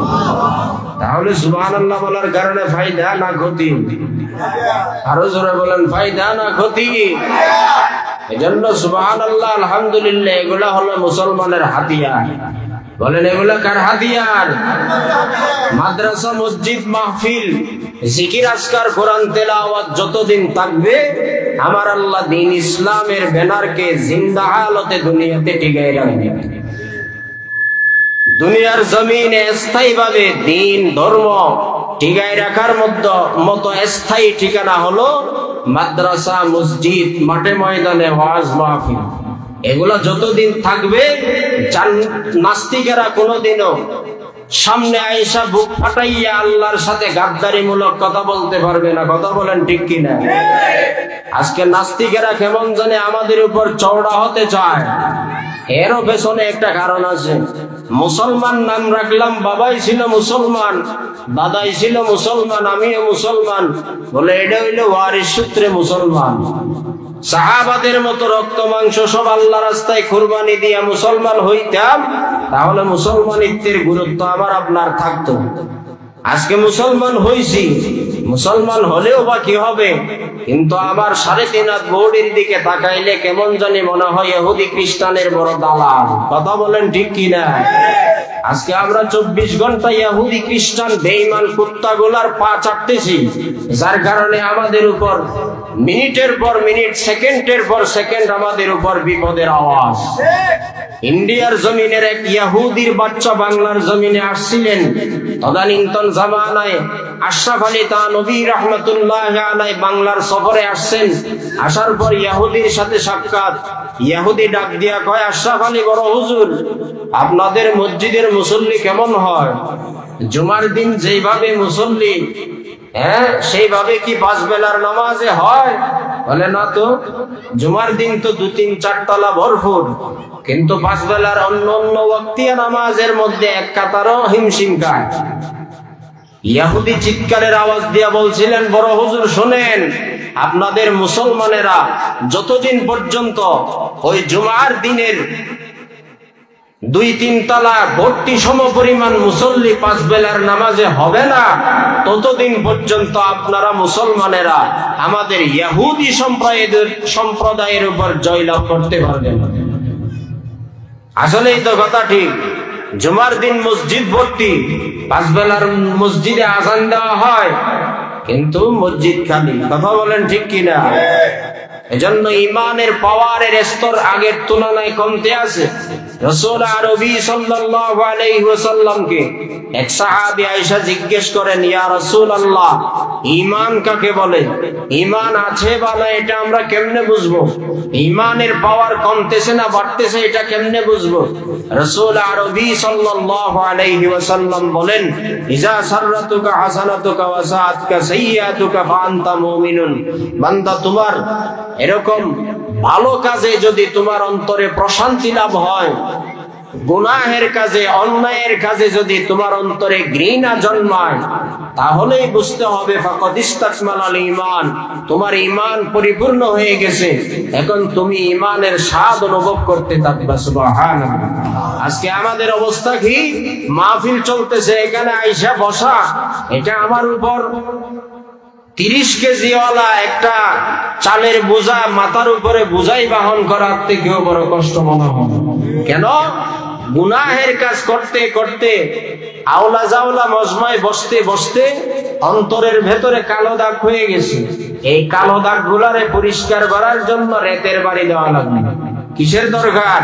তাহলে সুবহানাল্লাহ বলার কারণে ফায়দা না ক্ষতি? আরো জোরে বলেন, ফায়দা না ক্ষতি? এজন্য সুবহানাল্লাহ আলহামদুলিল্লাহ এগুলা হলো মুসলমানের হাতিয়ার। বলেন, এগুলা কার হাতিয়ার? মাদ্রাসা, মসজিদ, মাহফিল, জিকির, আজকার, কোরআন তেলাওয়াত যতদিন থাকবে আমার আল্লাহ দ্বীন ইসলামের ব্যানারকে জিন্দা হালতে দুনিয়াতে টিকায় রাখবে। দুনিয়ার জমিনে স্থায়ীভাবে দিন ধর্ম টিকায় রাখার মতো স্থায়ী ঠিকানা হলো মাদ্রাসা, মসজিদ, মাঠে ময়দানে ওয়াজ মাহফিল। এগুলো যতদিন থাকবে নাস্তিকেরা কোনোদিনও সামনে আয়েশা বুক ফাটাইয়া আল্লাহর সাথে গাদ্দারিমূলক কথা বলতে পারবে না। কথা বলেন ঠিক কিনা? আজকে নাস্তিকেরা কেমন জানে আমাদের উপর চওড়া হতে চায়। এরও পেছনে একটা কারণ আছে। মুসলমান নাম রাখলাম, বাবাই ছিল মুসলমান, দাদাই ছিল মুসলমান, আমিও মুসলমান, বলে এটা হইলো ওয়ারিস সূত্রে মুসলমান। সাহাবাদের মতো রক্ত মাংস সব আল্লাহ রাস্তায় কুরবানি দিয়া মুসলমান হইতাম, তাহলে মুসলমানিত্বের গুরুত্ব আমার আপনার থাকতো। আজকে মুসলমান হইছি, মুসলমান হলেও বা কি হবে? কিন্তু আমার 3.5 হাত বৌডির দিকে তাকাইলে কেমন জানি মনে হয় ইহুদি খ্রিস্টানের বড় দালাল। কথা বলেন ঠিক কিনা? আজকে আমরা 24 ঘন্টা ইহুদি খ্রিস্টান বেঈমান কুত্তাগুলার পা চাটতেছি, যার কারণে আমাদের উপর মিনিটের পর মিনিট, সেকেন্ডের পর সেকেন্ড আমাদের উপর বিপদের আওয়াজ। ইন্ডিয়ার জমিনের এক ইহুদির বাচ্চা বাংলার জমিনে আসছিলেন। তদানীন্তন জামানায় আশরাফ আলী থানভী রাহমাতুল্লাহ আলাইহি বাংলার সফরে আসছেন। আসার পর ইহুদির সাথে সাক্ষাৎ। ইহুদি ডাক দিয়া কয়, আশরাফ আলী বড় হুজুর, আপনাদের মসজিদের মুসল্লি কেমন হয়? জুমার দিন যেইভাবে মুসল্লি, সেইভাবে কি 5 বেলার নামাজে হয়? বলে না তো, জুমার দিন তো 2-3-4 তলা ভরপুর, কিন্তু 5 বেলার অন্য অন্য ওয়াক্তিয়া নামাজের মধ্যে এক কাতারও হিমশিম খায়। ইহুদি চিৎকারের আওয়াজ দিয়া বলছিলেন, বড় হুজুর শোনেন, আপনাদের মুসলমানেরা যতদিন পর্যন্ত ওই জুমার দিনের 2-3 তলা ভর্তি সম পরিমাণ মুসল্লি 5 বেলার নামাজে হবে না, ততদিন পর্যন্ত আপনারা মুসলমানেরা আমাদের ইহুদি সম্প্রদায়ের উপর জয়লাভ করতে পারবেন না। আসলেই তো কথা ঠিক। জুমার দিন মসজিদ ভর্তি, 5 বেলার মসজিদে আযান দেওয়া হয়, কিন্তু মসজিদ খালি। কথা বলেন ঠিক কিনা? এজন্য ইমানের পাওয়ারের স্তর আগের তুলনায় কমতে আছে। রাসূল আরবি সাল্লাল্লাহু আলাইহি ওয়াসাল্লামকে এক সাহাবী আয়েশা জিজ্ঞেস করেন, ইয়া রাসূলুল্লাহ, ঈমান কাকে বলে? ঈমান আছে বা না এটা আমরা কেমনে বুঝবো? ঈমানের পাওয়ার কমতেছে না বাড়তেছে এটা কেমনে বুঝবো? রাসূল আরবি সাল্লাল্লাহু আলাইহি ওয়াসাল্লাম বলেন, ইজা সাররাতুকা হাসানাতুকা ওয়া সাআতুকা সাইয়্যাতুকা ফা আনতা মুমিনুন। বান্দা, তোমার এরকম ভালো কাজে যদি তোমার অন্তরে প্রশান্তি লাভ হয়, গুনাহের কাজে, অন্যায়ের কাজে যদি তোমার অন্তরে ঘৃণা জন্মায়, তাহলেই বুঝতে হবে ফাকাদ ইসতাকমালাল ঈমান, তোমার ঈমান পরিপূর্ণ হয়ে গেছে। এখন তুমি ঈমানের স্বাদ অনুভব করতে থাকবা। সুবহানাল্লাহ। আজকে আমাদের অবস্থা কি? মাহফিল চলতেছে, এখানে আয়েশা বসা, এটা আমার উপর 30 কেজিওয়ালা একটা চালের বোঝা মাথার উপরে বোঝাই বাহন করার থেকেও বড় কষ্ট মনে হয়। কেন? গুনাহের কাজ করতে করতে, আওলা জাওলা মজমায় বসতে বসতে অন্তরের ভেতরে কালো দাগ হয়ে গেছে। এই কালো দাগ গুলারে পরিষ্কার করার জন্য রেতের বাড়ি দেওয়া লাগবে। কিসের দরকার?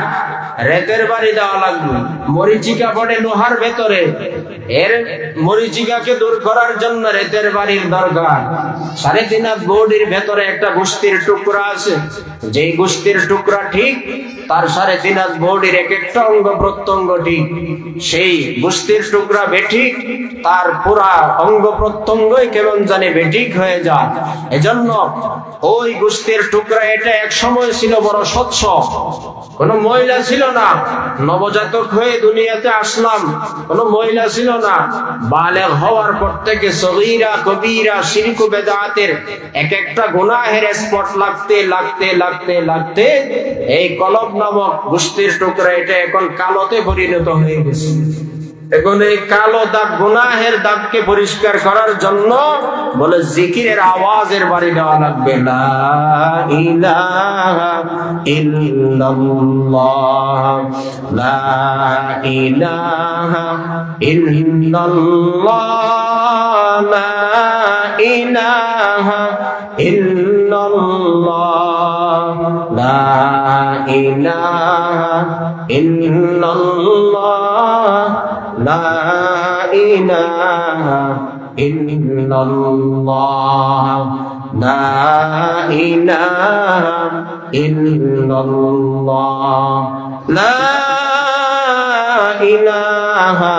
রেতের বাড়ি দেওয়া লাগবে। মরিচিকা পড়ে লোহার ভেতরে, এর মরিচিকাকে দূর করার জন্য রেতের বাড়ির দরকার। 3.5 হাত বডির ভেতরে একটা গোশতের টুকরা আছে, যেই গোশতের টুকরা ঠিক, তার 3.5 হাত বডির এক একটা অঙ্গ প্রত্যঙ্গ ঠিক। সেই গোশতের টুকরা বেঠিক, তার পুরা অঙ্গ প্রত্যঙ্গই কেমন জানে বেঠিক হয়ে যায়। এজন্য ওই গোশতের টুকরা এটা এক সময় ছিল বড় স্বচ্ছ, কোনো ময়লা ছিল না। নবজাতক হয়ে দুনিয়াতে আসলাম, কোনো ময়লা ছিল না। বালেগ হওয়ার পর থেকে সগীরা কবীরা শিরক ও বেদাতের এক একটা গুনাহের স্পট লাগতে লাগতে লাগতে লাগতে এই কলব নামক গোশতের টুকরা এটা এখন কালোতে পরিণত হয়ে গেছে। এখন এই কালো দাগ, গুনাহের দাগকে পরিষ্কার করার জন্য বলে জিকিরের আওয়াজের বাড়ি দেওয়া লাগবে। লা ইলাহা ইল্লাল্লাহ, লা ইলাহা ইল্লাল্লাহ, লা ইলাহা ইল্লাল্লাহ, লা ইলাহা ইল্লাল্লাহ লা ইলাহা ইল্লাল্লাহ লা ইলাহা ইল্লাল্লাহ লা ইলাহা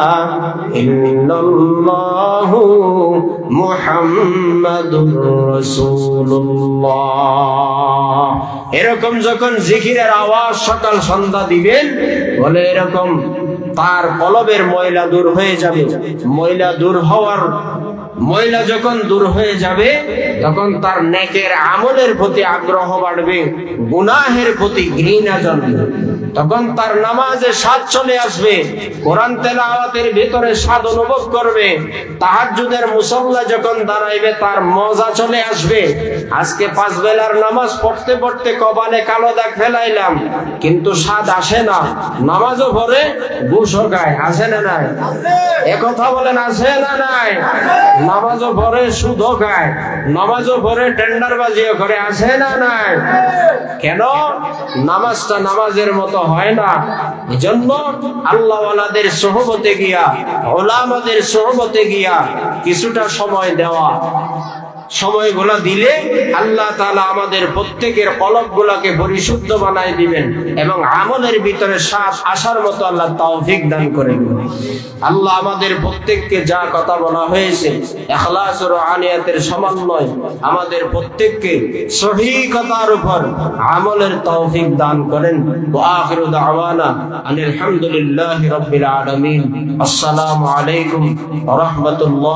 ইল্লাল্লাহ মুহাম্মাদুর রাসূলুল্লাহ। এরকম যখন জিকিরের আওয়াজ সকাল সন্ধ্যা দিবেন, বলে এরকম তার কলবের ময়লা দূর হয়ে যাবে। ময়লা যখন দূর হয়ে যাবে, তখন তার নেকের আমলের প্রতি আগ্রহ বাড়বে, গুনাহের প্রতি ঘৃণা জন্মবে। তখন তার নামাজে স্বাদ চলে আসবে, কোরআন তেলাওয়াতের ভিতরে স্বাদ অনুভব করবে। তাহাজ্জুদের মুসল্লা যখন দাঁড়াইবে, তার মজা চলে আসবে। আজকে 5 বেলার নামাজ পড়তে পড়তে কপালে কালো দাগ ফেলাইলাম, কিন্তু স্বাদ আসে না। নামাজও পড়ে, ঘুষও খায়, আসে না নাই? একথা বলেন, আসে না নাই? নামাজও পড়ে, সুদও খায়, নামাজও পড়ে, টেন্ডারবাজিও করে, আসে না নাই? কেন? নামাজটা নামাজের মতো হয় না। এজন্য আল্লাহওয়ালাদের সোহবতে গিয়া, ওলামাদের সোহবতে গিয়া কিছুটা সময় দেওয়া। সময়গুলা দিলে আল্লাহ তাআলা আমাদের প্রত্যেকের কলবগুলোকে পরিশুদ্ধ বানায় দিবেন এবং আমলের ভিতরে স্বাদ আসার মতো আল্লাহ তৌফিক দান করে দিবেন। আল্লাহ আমাদের প্রত্যেককে যা কথা বলা হয়েছে ইখলাস ও রুহানিয়াতের সমন্বয় আমাদের প্রত্যেককে সহিহ কথার উপর আমলের তৌফিক দান করেন। ওয়া আখিরু দাওয়ানা আলহামদুলিল্লাহি রাব্বিল আলামিন। আসসালামু আলাইকুম ওয়া রাহমাতুল্লাহ।